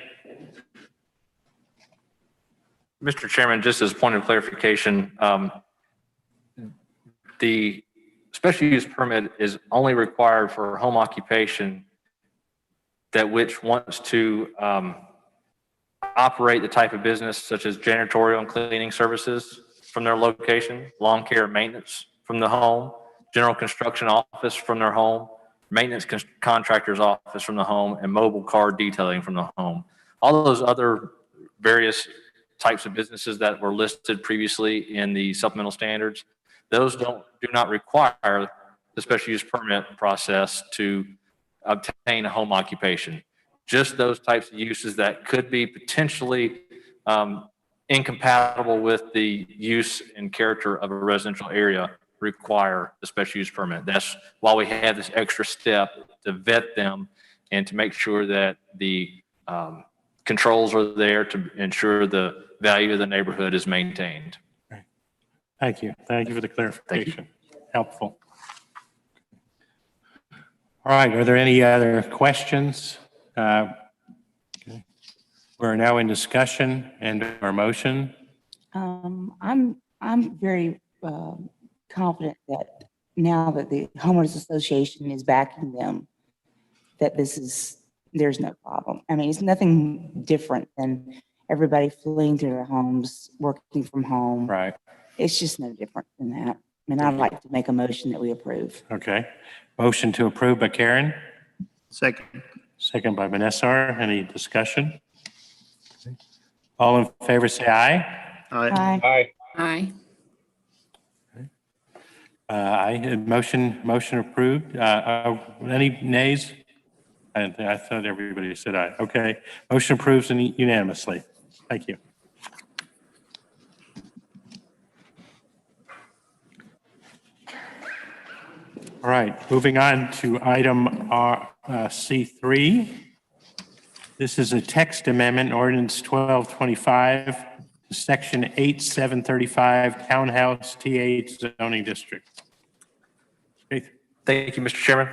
Mr. Chairman, just as a point of clarification, the special use permit is only required for home occupation that which wants to operate the type of business such as janitorial and cleaning services. from their location, lawn care and maintenance from the home, general construction office from their home, maintenance contractor's office from the home, and mobile car detailing from the home. All those other various types of businesses that were listed previously in the supplemental standards, those do not require the special use permit process to obtain a home occupation. Just those types of uses that could be potentially incompatible with the use and character of a residential area require the special use permit. That's why we have this extra step to vet them and to make sure that the controls are there to ensure the value of the neighborhood is maintained. Thank you. Thank you for the clarification. Helpful. All right, are there any other questions? We're now in discussion and our motion. I'm very confident that now that the homeowners association is backing them, that there's no problem. I mean, it's nothing different than everybody fleeing to their homes, working from home. Right. It's just no different than that. And I'd like to make a motion that we approve. Okay. Motion to approve by Karen. Second. Second by Vanessa. Any discussion? All in favor say aye. Aye. Aye. Aye. Motion approved. Any nays? I thought everybody said aye. Okay. Motion approves unanimously. Thank you. All right, moving on to item C3. This is a text amendment, ordinance 1225, section 8735, townhouse TH zoning district. Okay. Thank you, Mr. Chairman.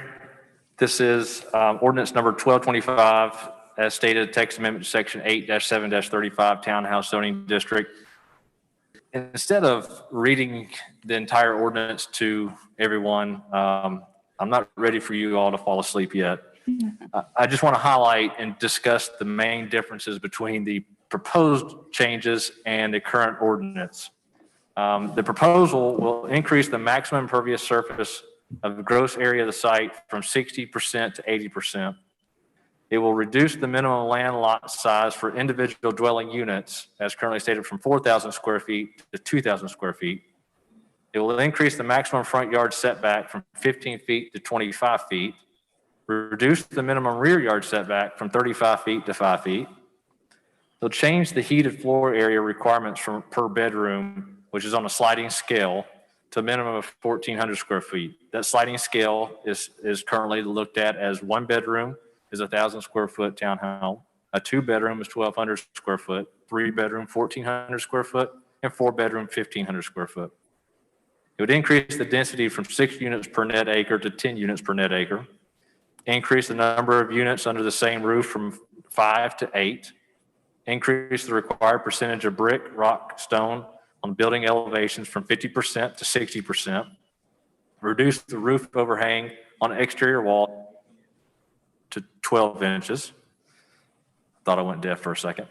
This is ordinance number 1225, as stated, text amendment to section 8-7-35, townhouse zoning district. Instead of reading the entire ordinance to everyone, I'm not ready for you all to fall asleep yet. I just want to highlight and discuss the main differences between the proposed changes and the current ordinance. The proposal will increase the maximum impervious surface of the gross area of the site from 60% to 80%. It will reduce the minimum land lot size for individual dwelling units, as currently stated, from 4,000 square feet to 2,000 square feet. It will increase the maximum front yard setback from 15 feet to 25 feet, reduce the minimum rear yard setback from 35 feet to 5 feet. They'll change the heated floor area requirements per bedroom, which is on a sliding scale, to a minimum of 1,400 square feet. That sliding scale is currently looked at as one bedroom is 1,000 square foot townhome, a two bedroom is 1,200 square foot, three bedroom 1,400 square foot, and four bedroom 1,500 square foot. It would increase the density from 6 units per net acre to 10 units per net acre, increase the number of units under the same roof from 5 to 8, increase the required percentage of brick, rock, stone on building elevations from 50% to 60%, reduce the roof overhang on exterior wall to 12 inches. Thought I went deaf for a second.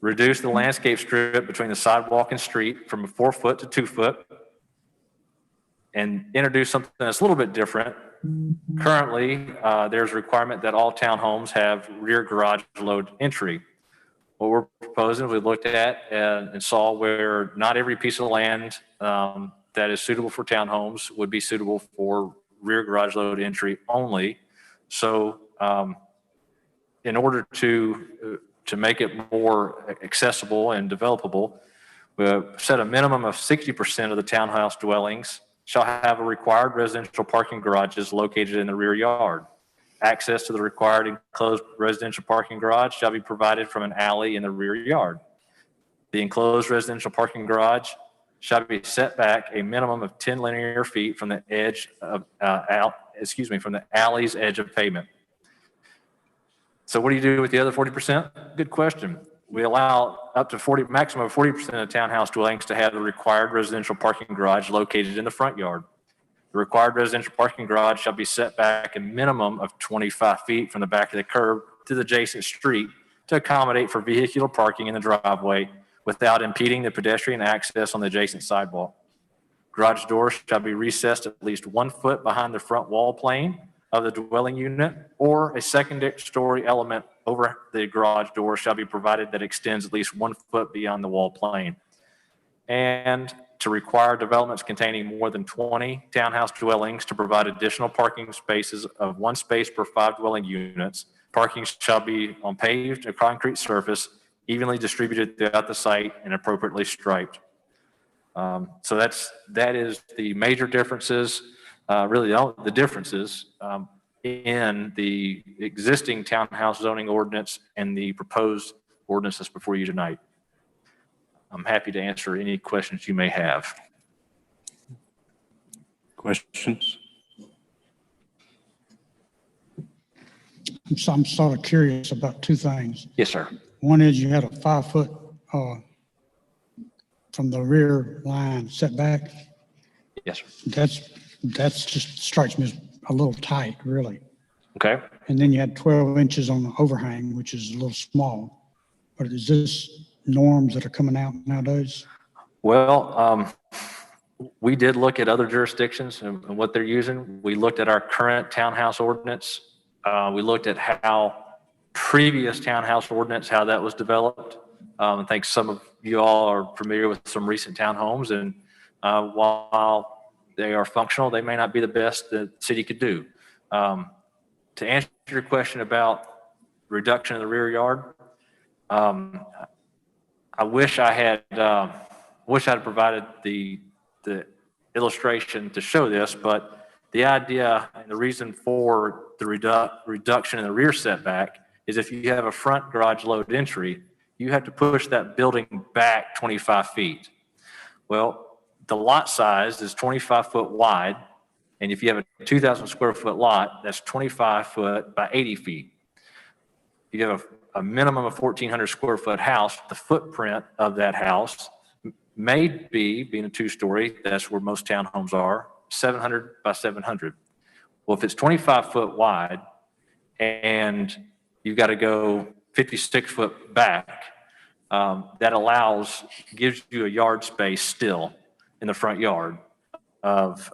Reduce the landscape strip between the sidewalk and street from 4 foot to 2 foot, and introduce something that's a little bit different. Currently, there's a requirement that all townhomes have rear garage load entry. What we're proposing, we looked at and saw where not every piece of land that is suitable for townhomes would be suitable for rear garage load entry only. So in order to make it more accessible and developable, we set a minimum of 60% of the townhouse dwellings shall have a required residential parking garages located in the rear yard. Access to the required enclosed residential parking garage shall be provided from an alley in the rear yard. The enclosed residential parking garage shall be set back a minimum of 10 linear feet from the edge of, from the alley's edge of pavement. So what do you do with the other 40%? Good question. We allow up to maximum of 40% of townhouse dwellings to have the required residential parking garage located in the front yard. The required residential parking garage shall be set back a minimum of 25 feet from the back of the curb to the adjacent street to accommodate for vehicular parking in the driveway without impeding the pedestrian access on the adjacent sidewalk. Garage doors shall be recessed at least 1 foot behind the front wall plane of the dwelling unit, or a secondary story element over the garage door shall be provided that extends at least 1 foot beyond the wall plane. And to require developments containing more than 20 townhouse dwellings to provide additional parking spaces of 1 space per 5 dwelling units. Parking shall be on paved or concrete surface, evenly distributed throughout the site and appropriately striped. So that is the major differences, really the differences in the existing townhouse zoning ordinance and the proposed ordinances before you tonight. I'm happy to answer any questions you may have. Questions? I'm sort of curious about two things. Yes, sir. One is you had a 5 foot from the rear line setback. Yes, sir. That's just strikes me as a little tight, really. Okay. And then you had 12 inches on the overhang, which is a little small. But is this norms that are coming out nowadays? Well, we did look at other jurisdictions and what they're using. We looked at our current townhouse ordinance. We looked at how previous townhouse ordinance, how that was developed. I think some of you all are familiar with some recent townhomes, and while they are functional, they may not be the best the city could do. To answer your question about reduction in the rear yard, I wish I had provided the illustration to show this, but the idea and the reason for the reduction in the rear setback is if you have a front garage load entry, you have to push that building back 25 feet. Well, the lot size is 25 foot wide, and if you have a 2,000 square foot lot, that's 25 foot by 80 feet. If you have a minimum of 1,400 square foot house, the footprint of that house may be, being a 2-story, that's where most townhomes are, 700 by 700. Well, if it's 25 foot wide and you've got to go 56 foot back, that gives you a yard space still in the front yard of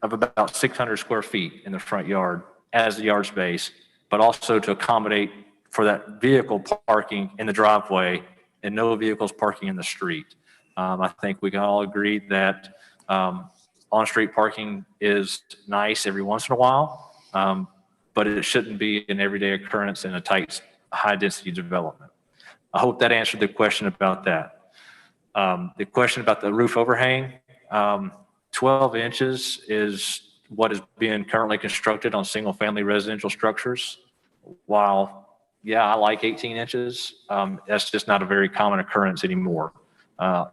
about 600 square feet in the front yard as the yard space, but also to accommodate for that vehicle parking in the driveway and no vehicles parking in the street. I think we can all agree that on-street parking is nice every once in a while, but it shouldn't be an everyday occurrence in a tight, high-density development. I hope that answered the question about that. The question about the roof overhang, 12 inches is what is being currently constructed on single-family residential structures. While, yeah, I like 18 inches, that's just not a very common occurrence anymore.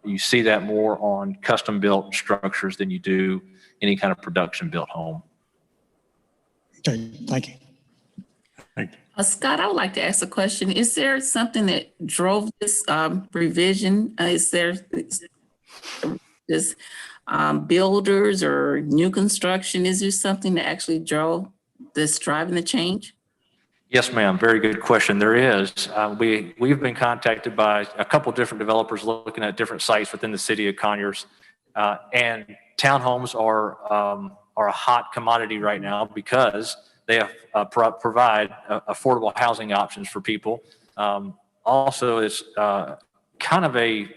You see that more on custom-built structures than you do any kind of production-built home. Okay, thank you. Scott, I would like to ask a question. Is there something that drove this revision? Is there builders or new construction? Is there something that actually driving the change? Yes, ma'am. Very good question. There is. We've been contacted by a couple different developers looking at different sites within the city of Conyers, and townhomes are a hot commodity right now because they provide affordable housing options for people. Also, it's kind of a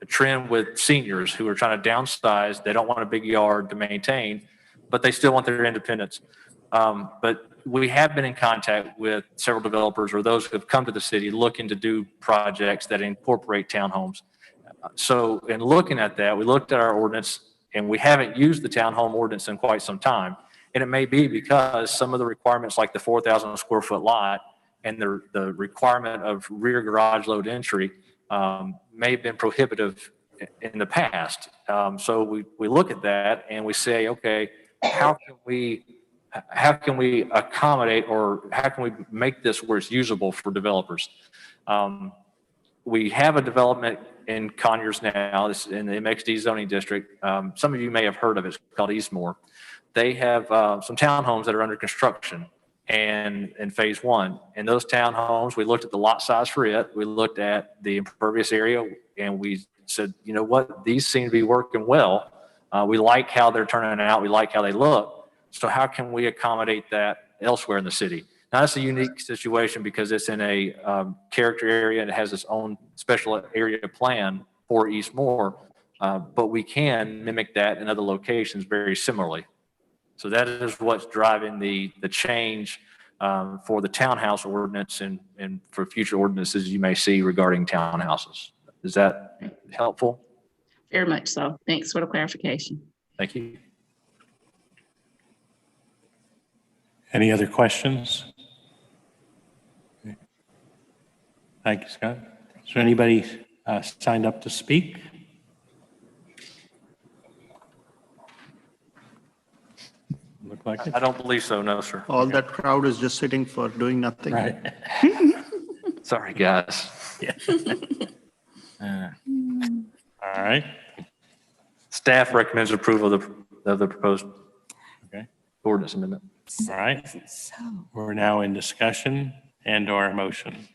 trend with seniors who are trying to downsize. They don't want a big yard to maintain, but they still want their independence. But we have been in contact with several developers or those who have come to the city looking to do projects that incorporate townhomes. So in looking at that, we looked at our ordinance, and we haven't used the townhome ordinance in quite some time. And it may be because some of the requirements like the 4,000 square foot lot and the requirement of rear garage load entry may have been prohibitive in the past. So we look at that and we say, okay, how can we accommodate, or how can we make this where it's usable for developers? We have a development in Conyers now, this in the MXD zoning district. Some of you may have heard of it. It's called Eastmore. They have some townhomes that are under construction, and in phase one. In those townhomes, we looked at the lot size for it. We looked at the impervious area, and we said, you know what, these seem to be working well. We like how they're turning out. We like how they look. So how can we accommodate that elsewhere in the city? Now, that's a unique situation because it's in a character area and it has its own special area plan for East Moore, but we can mimic that in other locations very similarly. So that is what's driving the change for the townhouse ordinance and for future ordinances you may see regarding townhouses. Is that helpful? Very much so. Thanks for the clarification. Thank you. Any other questions? Thank you, Scott. Is there anybody signed up to speak? Look like it. I don't believe so, no, sir. All that crowd is just sitting for doing nothing. Right. Sorry, guys. Yeah. All right. Staff recommends approval of the proposed ordinance amendment. All right. We're now in discussion and/or motion.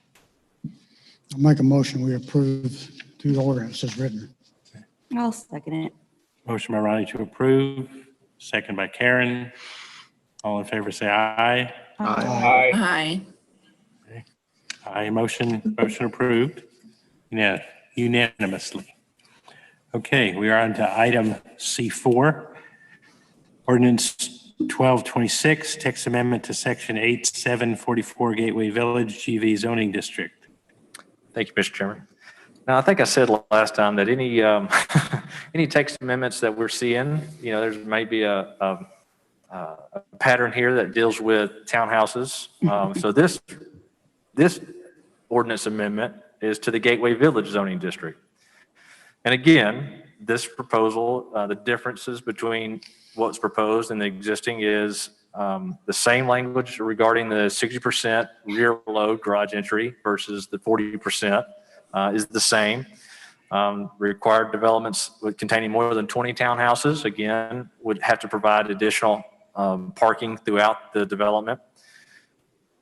I'll make a motion, we approve the ordinance as written. I'll second it. Motion by Ronnie to approve, second by Karen. All in favor, say aye. Aye. Hi. Aye, motion approved. Unanimously. Okay, we are on to item C4. Ordinance 1226, text amendment to section 8744 Gateway Village GV zoning district. Thank you, Mr. Chairman. Now, I think I said last time that any any text amendments that we're seeing, you know, there's maybe a pattern here that deals with townhouses. So this ordinance amendment is to the Gateway Village zoning district. And again, this proposal, the differences between what's proposed and the existing is the same language regarding the 60% rear load garage entry versus the 40% is the same. Required developments containing more than 20 townhouses, again, would have to provide additional parking throughout the development.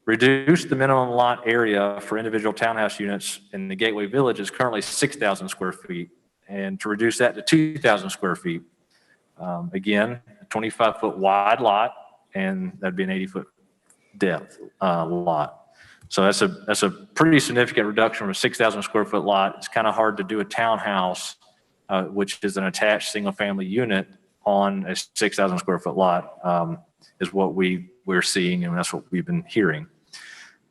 Reduce the minimum lot area for individual townhouse units in the Gateway Village is currently 6,000 square feet, and to reduce that to 2,000 square feet. Again, a 25-foot wide lot, and that'd be an 80-foot depth lot. So that's a pretty significant reduction from a 6,000 square foot lot. It's kind of hard to do a townhouse, which is an attached single-family unit on a 6,000 square foot lot, is what we're seeing, and that's what we've been hearing.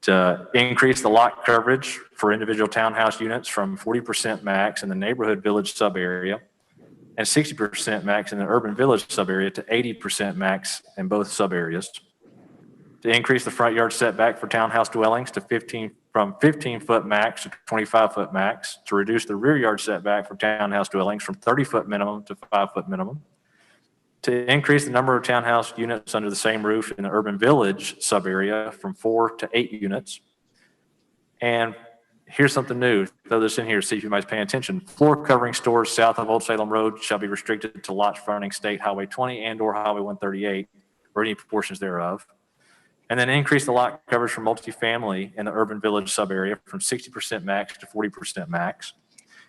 To increase the lot coverage for individual townhouse units from 40% max in the neighborhood village sub-area and 60% max in the urban village sub-area to 80% max in both sub-areas. To increase the front yard setback for townhouse dwellings to 15-foot max to 25-foot max. To reduce the rear yard setback for townhouse dwellings from 30-foot minimum to 5-foot minimum. To increase the number of townhouse units under the same roof in the urban village sub-area from 4 to 8 units. And here's something new. Throw this in here, see if you might pay attention. Floor covering stores south of Old Salem Road shall be restricted to lots fronting State Highway 20 and/or Highway 138 or any portions thereof. And then increase the lot coverage for multifamily in the urban village sub-area from 60% max to 40% max.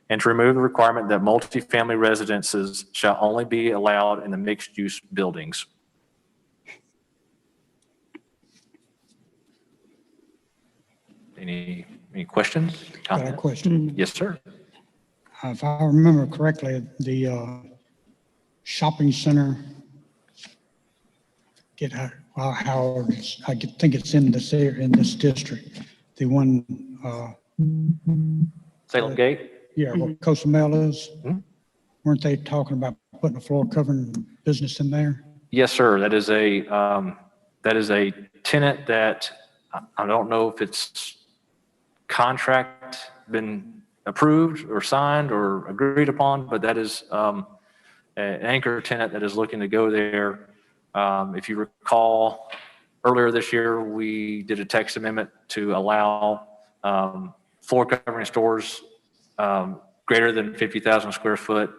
And to remove the requirement that multifamily residences shall only be allowed in the mixed-use buildings. Any questions? Got a question. Yes, sir. If I remember correctly, the shopping center, I think it's in this area, in this district, the one. Salem Gate? Yeah, where Cozumel is. Mhm. Weren't they talking about putting a floor covering business in there? Yes, sir. That is a tenant that I don't know if it's contract been approved or signed or agreed upon, but that is an anchor tenant that is looking to go there. If you recall, earlier this year, we did a text amendment to allow floor covering stores greater than 50,000 square foot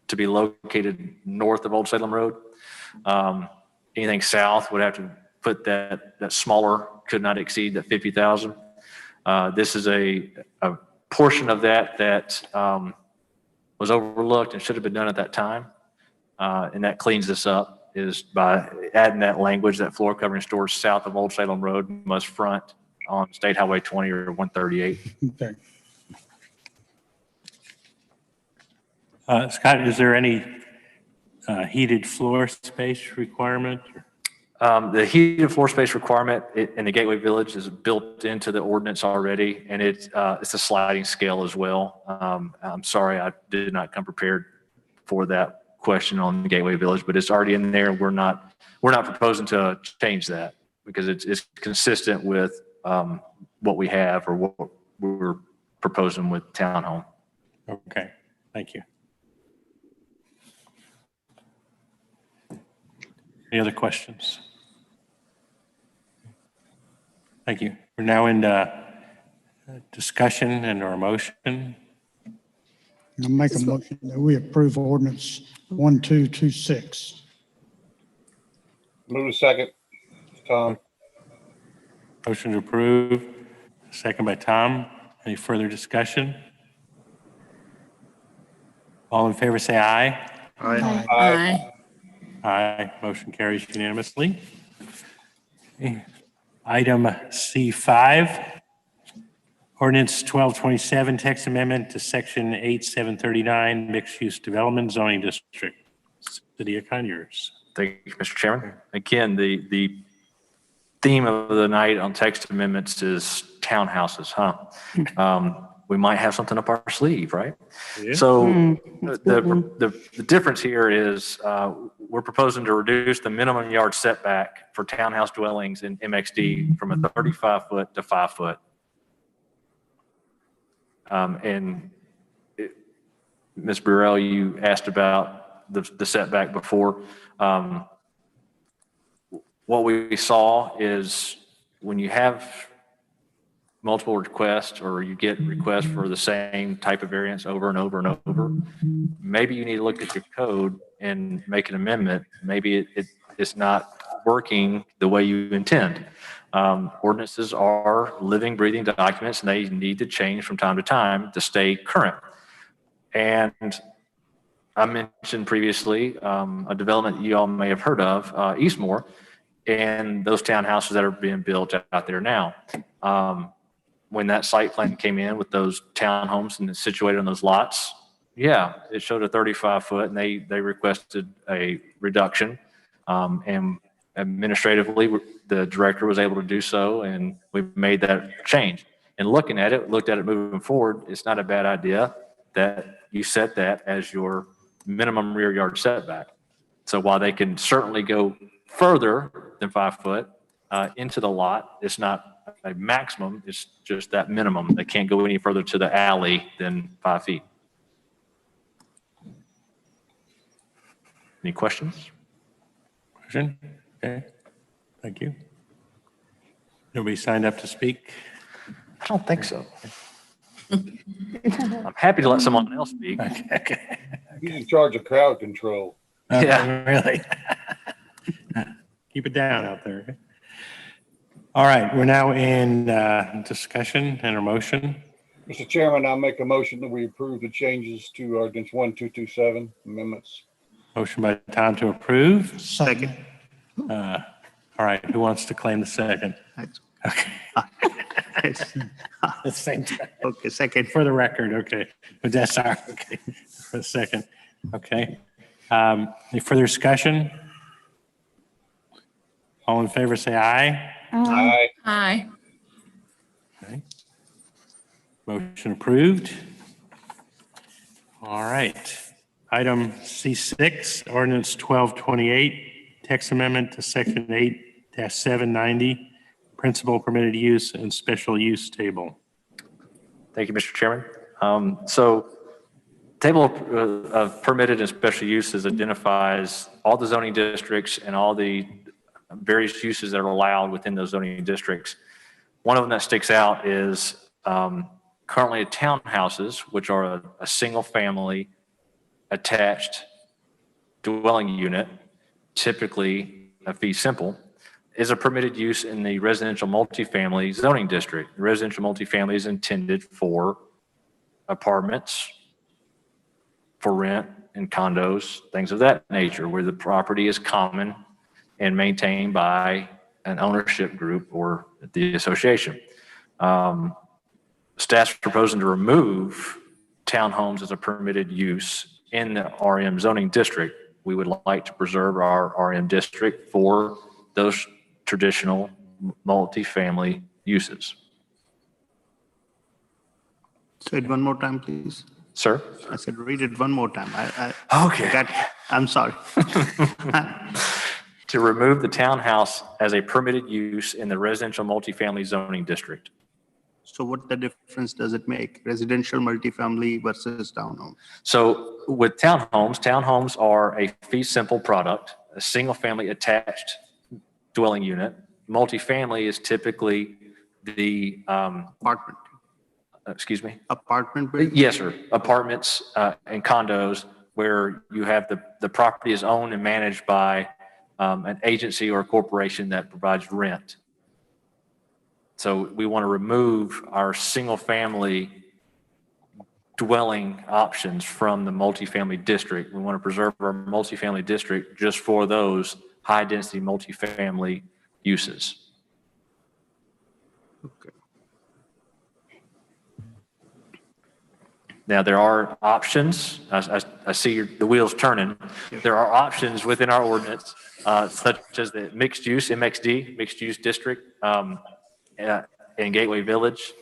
to be located north of Old Salem Road. Anything south would have to put that smaller could not exceed that 50,000. This is a portion of that was overlooked and should have been done at that time. And that cleans this up, is by adding that language that floor covering stores south of Old Salem Road must front on State Highway 20 or 138. Okay. Scott, is there any heated floor space requirement? The heated floor space requirement in the Gateway Village is built into the ordinance already, and it's a sliding scale as well. I'm sorry, I did not come prepared for that question on the Gateway Village, but it's already in there. We're not proposing to change that because it's consistent with what we have or what we're proposing with townhome. Okay, thank you. Any other questions? Thank you. We're now in discussion and our motion. I'll make a motion that we approve ordinance 1226. Move to second. Tom. Motion to approve, second by Tom. Any further discussion? All in favor say aye. Aye. Aye. Aye. Motion carries unanimously. Item C5, ordinance 1227, text amendment to section 8739, mixed-use development zoning district. City of Conyers. Thank you, Mr. Chairman. Again, the theme of the night on text amendments is townhouses, huh? We might have something up our sleeve, right? Yeah. So the difference here is we're proposing to reduce the minimum yard setback for townhouse dwellings in MXD from a 35-foot to 5 foot. And Ms. Burrell, you asked about the setback before. What we saw is when you have multiple requests or you get requests for the same type of variance over and over and over, maybe you need to look at your code and make an amendment. Maybe it's not working the way you intend. Ordinances are living, breathing documents, and they need to change from time to time to stay current. And I mentioned previously a development you all may have heard of, Eastmore, and those townhouses that are being built out there now. When that site plan came in with those townhomes and it's situated on those lots, yeah, it showed a 35-foot, and they requested a reduction. And administratively, the director was able to do so, and we made that change. And looked at it moving forward, it's not a bad idea that you set that as your minimum rear yard setback. So while they can certainly go further than 5 foot into the lot, it's not a maximum, it's just that minimum. They can't go any further to the alley than 5 feet. Any questions? Question? Okay, thank you. Nobody signed up to speak? I don't think so. I'm happy to let someone else speak. Okay. He's in charge of crowd control. Yeah. Really? Keep it down out there. All right, we're now in discussion and a motion. Mr. Chairman, I'll make a motion that we approve the changes to ordinance 1227 amendments. Motion by Tom to approve. Second. All right, who wants to claim the second? Okay. At the same time. Okay, second. For the record, okay. But that's our, okay, for the second. Okay. Any further discussion? All in favor, say aye. Aye. Aye. Okay. Motion approved. All right. Item C6, ordinance 1228, text amendment to section 8-790, principal permitted use and special use table. Thank you, Mr. Chairman. So table of permitted and special uses identifies all the zoning districts and all the various uses that are allowed within those zoning districts. One of them that sticks out is currently townhouses, which are a single family attached dwelling unit, typically a fee simple. is a permitted use in the residential multifamily zoning district. The residential multifamily is intended for apartments, for rent, and condos, things of that nature, where the property is common and maintained by an ownership group or the association. Staff's proposing to remove townhomes as a permitted use in the RM zoning district. We would like to preserve our RM district for those traditional multifamily uses. Say it one more time, please. Sir? I said, read it one more time. Okay. I'm sorry. To remove the townhouse as a permitted use in the residential multifamily zoning district. So what the difference does it make? Residential multifamily versus townhome? So with townhomes are a fee simple product, a single family attached dwelling unit. Multifamily is typically the apartment. Excuse me? Apartment building? Yes, sir. Apartments and condos where you have the property is owned and managed by an agency or a corporation that provides rent. So we want to remove our single family dwelling options from the multifamily district. We want to preserve our multifamily district just for those high density multifamily uses. Okay. Now, there are options. I see the wheels turning. There are options within our ordinance, such as the mixed use, MXD, mixed use district, in Gateway Village,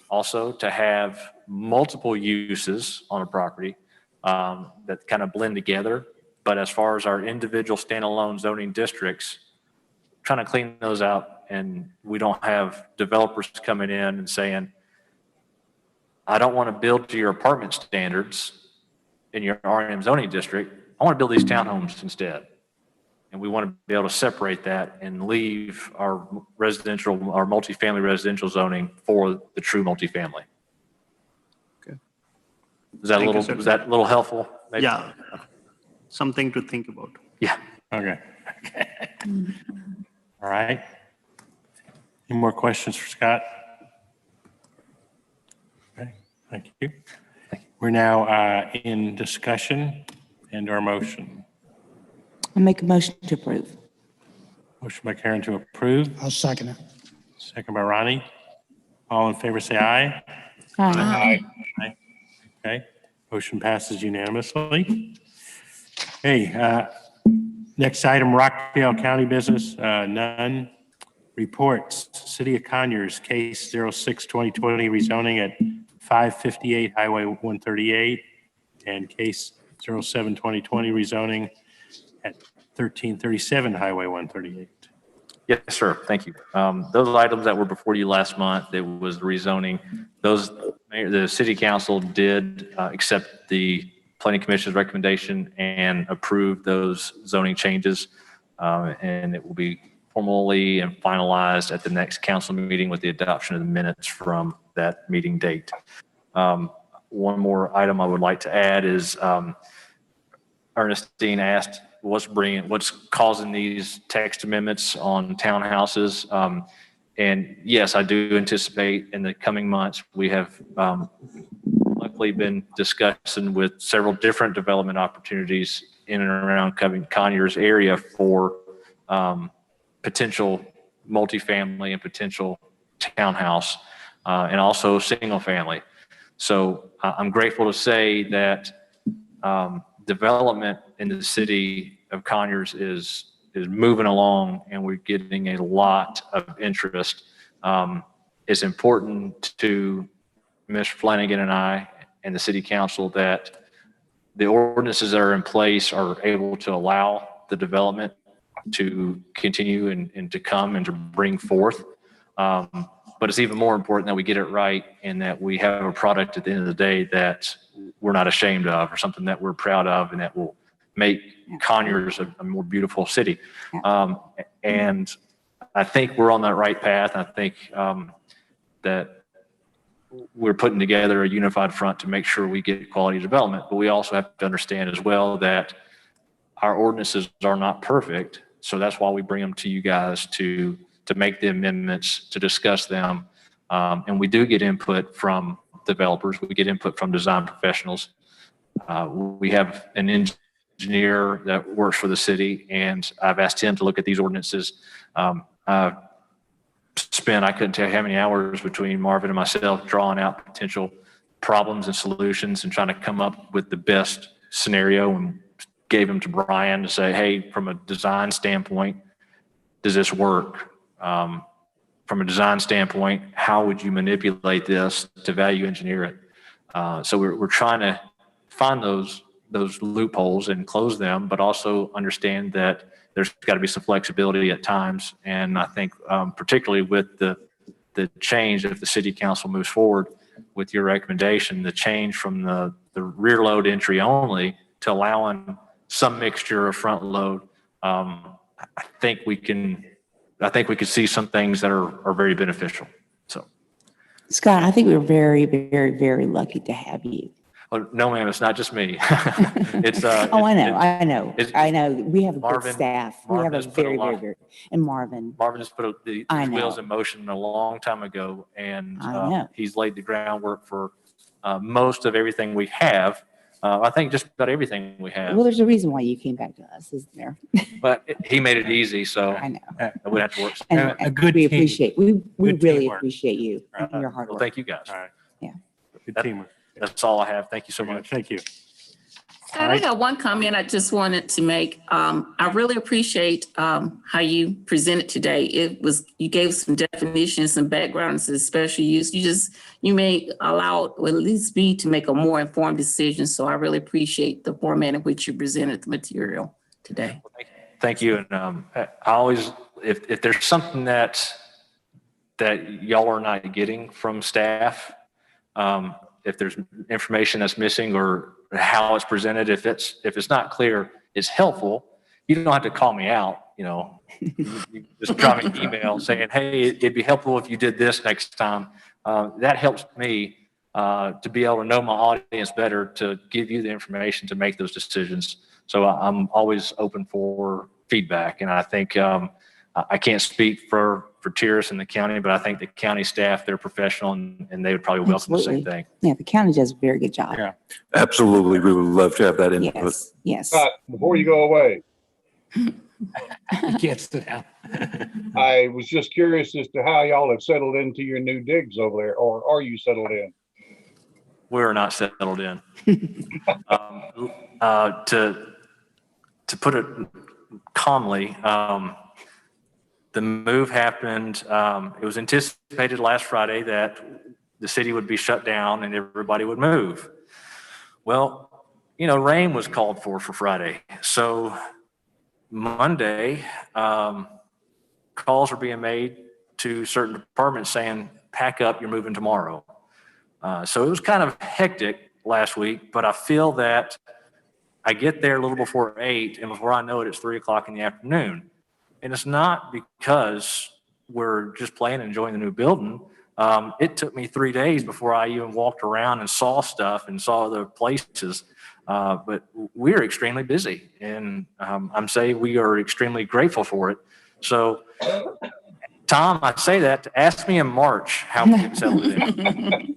also to have multiple uses on a property that kind of blend together. But as far as our individual standalone zoning districts, trying to clean those out, and we don't have developers coming in and saying, I don't want to build to your apartment standards in your RM zoning district. I want to build these townhomes instead. And we want to be able to separate that and leave our residential, our multifamily residential zoning for the true multifamily. Okay. Is that was that a little helpful? Maybe? Yeah. Something to think about. Yeah. Okay. All right. Any more questions for Scott? Okay, thank you. We're now in discussion and our motion. I make a motion to approve. Motion by Karen to approve. I'll second it. Second by Ronnie. All in favor, say aye. Aye. Aye. Okay, motion passes unanimously. Okay, next item, Rockdale County business, none. Reports, City of Conyers, case 06-2020, rezoning at 558 Highway 138, and case 07-2020, rezoning at 1337 Highway 138. Yes, sir. Thank you. Those items that were before you last month, it was rezoning. The city council did accept the planning commission's recommendation and approve those zoning changes. And it will be formally and finalized at the next council meeting with the adoption of the minutes from that meeting date. One more item I would like to add is Ernestine asked what's causing these text amendments on townhouses. And yes, I do anticipate in the coming months, we have luckily been discussing with several different development opportunities in and around Conyers area for potential multifamily and potential townhouse and also single family. So I'm grateful to say that development in the city of Conyers is moving along, and we're getting a lot of interest. It's important to Ms. Flanagan and I and the city council that the ordinances that are in place are able to allow the development to continue and to come and to bring forth. But it's even more important that we get it right and that we have a product at the end of the day that we're not ashamed of, or something that we're proud of, and that will make Conyers a more beautiful city. And I think we're on that right path. I think that we're putting together a unified front to make sure we get quality development. But we also have to understand as well that our ordinances are not perfect, So that's why we bring them to you guys to make the amendments, to discuss them. And we do get input from developers. We get input from design professionals. We have an engineer that works for the city, and I've asked him to look at these ordinances. I couldn't tell you how many hours between Marvin and myself drawing out potential problems and solutions and trying to come up with the best scenario, and gave them to Brian to say, hey, from a design standpoint, does this work? From a design standpoint, how would you manipulate this to value engineer it? So we're trying to find those loopholes and close them, but also understand that there's got to be some flexibility at times. And I think particularly with the change, if the city council moves forward with your recommendation, the change from the rear load entry only to allowing some mixture of front load, I think we could see some things that are very beneficial. So, Scott, I think we're very, very, very lucky to have you. oh, no, ma'am, it's not just me. It's Oh, I know. We have a good Marvin- staff. We Marvin have has a put a very, lot- very, very, and Marvin. Marvin has put these I know. wheels in motion a long time ago, and I know. he's laid the groundwork for most of everything we have. I think just about everything we have. Well, there's a reason why you came back to us, isn't there? But he made it easy, so I know. I wouldn't have to work. And A good we team. appreciate, we Good really teamwork. appreciate you and your hard Well, work. thank you guys. All right. Yeah. Good teamwork. That's all I have. Thank you so much. Thank you. Scott, I got one comment I just wanted to make. I really appreciate how you presented today. You gave some definitions, some background, some special use. You may allow, or at least me, to make a more informed decision. So I really appreciate the format in which you presented the material today. Thank you. And I always, if there's something that y'all are not getting from staff, if there's information that's missing or how it's presented, if it's not clear, it's helpful. You don't have to call me out, you just drop me an email saying, hey, it'd be helpful if you did this next time. That helps me to be able to know my audience better, to give you the information to make those decisions. So I'm always open for feedback. And I think I can't speak for Tiris and the county, but I think the county staff, they're professional, and they would probably welcome the same thing. Yeah, the county does a very good job. Yeah. Absolutely. We would love to have that input. Yes, yes. Scott, before you go away, You can't sit down. I was just curious as to how y'all have settled into your new digs over there, or are you settled in? We're not settled in. To put it calmly, the move happened. It was anticipated last Friday that the city would be shut down and everybody would move. Well, rain was called for Friday. So Monday, calls are being made to certain departments saying, pack up, you're moving tomorrow. So it was kind of hectic last week, but I feel that I get there a little before 8, and before I know it, it's 3 o'clock in the afternoon. And it's not because we're just playing and enjoying the new building. It took me 3 days before I even walked around and saw stuff and saw other places. But we're extremely busy, and I'm saying we are extremely grateful for it. So, Tom, I say that to ask me in March how we get settled in.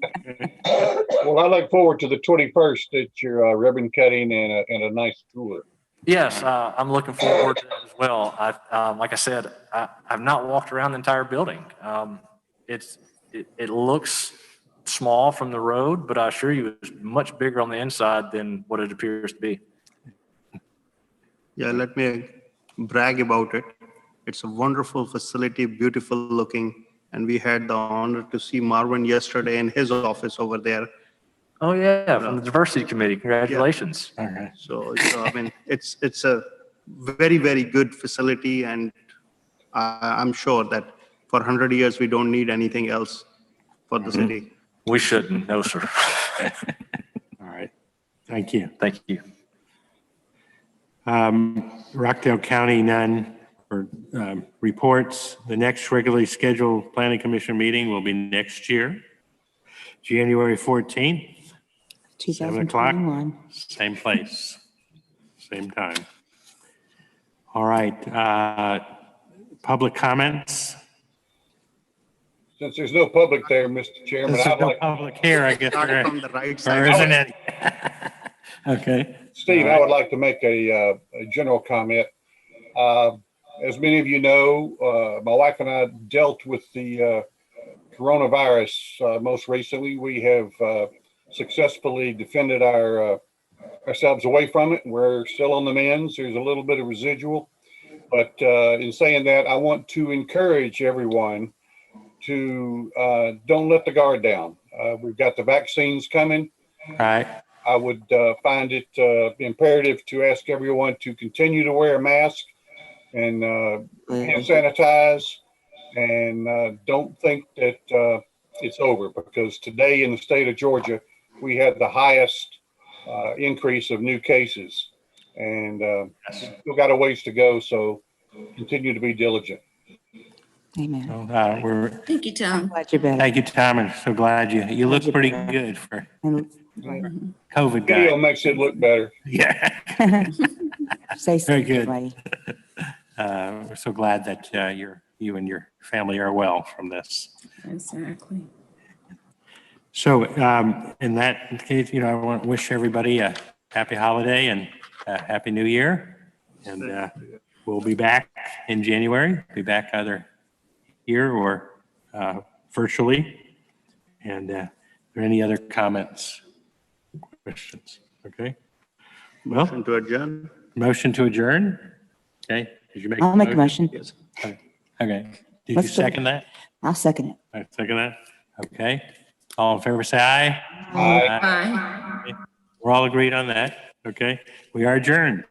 Well, I look forward to the 21st at your ribbon cutting and a nice tour. Yes, I'm looking forward to that as well. Like I said, I've not walked around the entire building. It looks small from the road, but I assure you it's much bigger on the inside than what it appears to be. Yeah, let me brag about it. It's a wonderful facility, beautiful looking, and we had the honor to see Marvin yesterday in his office over there. Oh yeah, from the diversity committee. Congratulations. All right. So I mean, it's a very, very good facility, and I'm sure that for 100 years we don't need anything else for the city. We shouldn't, no, sir. All right. Thank you. Thank you. Rockdale County, none for reports. The next regularly scheduled planning commission meeting will be next year, January 14th. 7 o'clock, 2021. same place, same time. All right, public comments? Since there's no public there, Mr. Chairman, Since there's I'd no like, public here, I guess Start there from the right or side. isn't any. Okay. Steve, All I right. would like to make a general comment. As many of you know, my wife and I dealt with the coronavirus most recently. We have successfully defended ourselves away from it. We're still on the mends. There's a little bit of residual. But in saying that, I want to encourage everyone to don't let the guard down. We've got the vaccines coming. Right. I would find it imperative to ask everyone to continue to wear a mask and hand sanitize, and don't think that it's over, because today in the state of Georgia, we had the highest increase of new cases, and still got a ways to go, so continue to be diligent. Amen. So, Thank you, Tom. Glad you're better. thank you, Tom, and so glad you look you're pretty better. good for And COVID Video guy. makes it look better. Yeah. say Very something, good. Ray. We're so glad that you and your family are well from this. Exactly. So in that case, I want to wish everybody a happy holiday and a happy new year. And we'll be back in January, be back either here or virtually. And are there any other comments, questions? Okay. Well, Motion to adjourn. motion to adjourn. Okay. Did you make? I'll make a motion. Yes. Okay. Did you Let's go. second that? I'll second it. I second that. Okay. All in favor, say aye. Aye. Bye. We're all agreed on that. Okay. We are adjourned.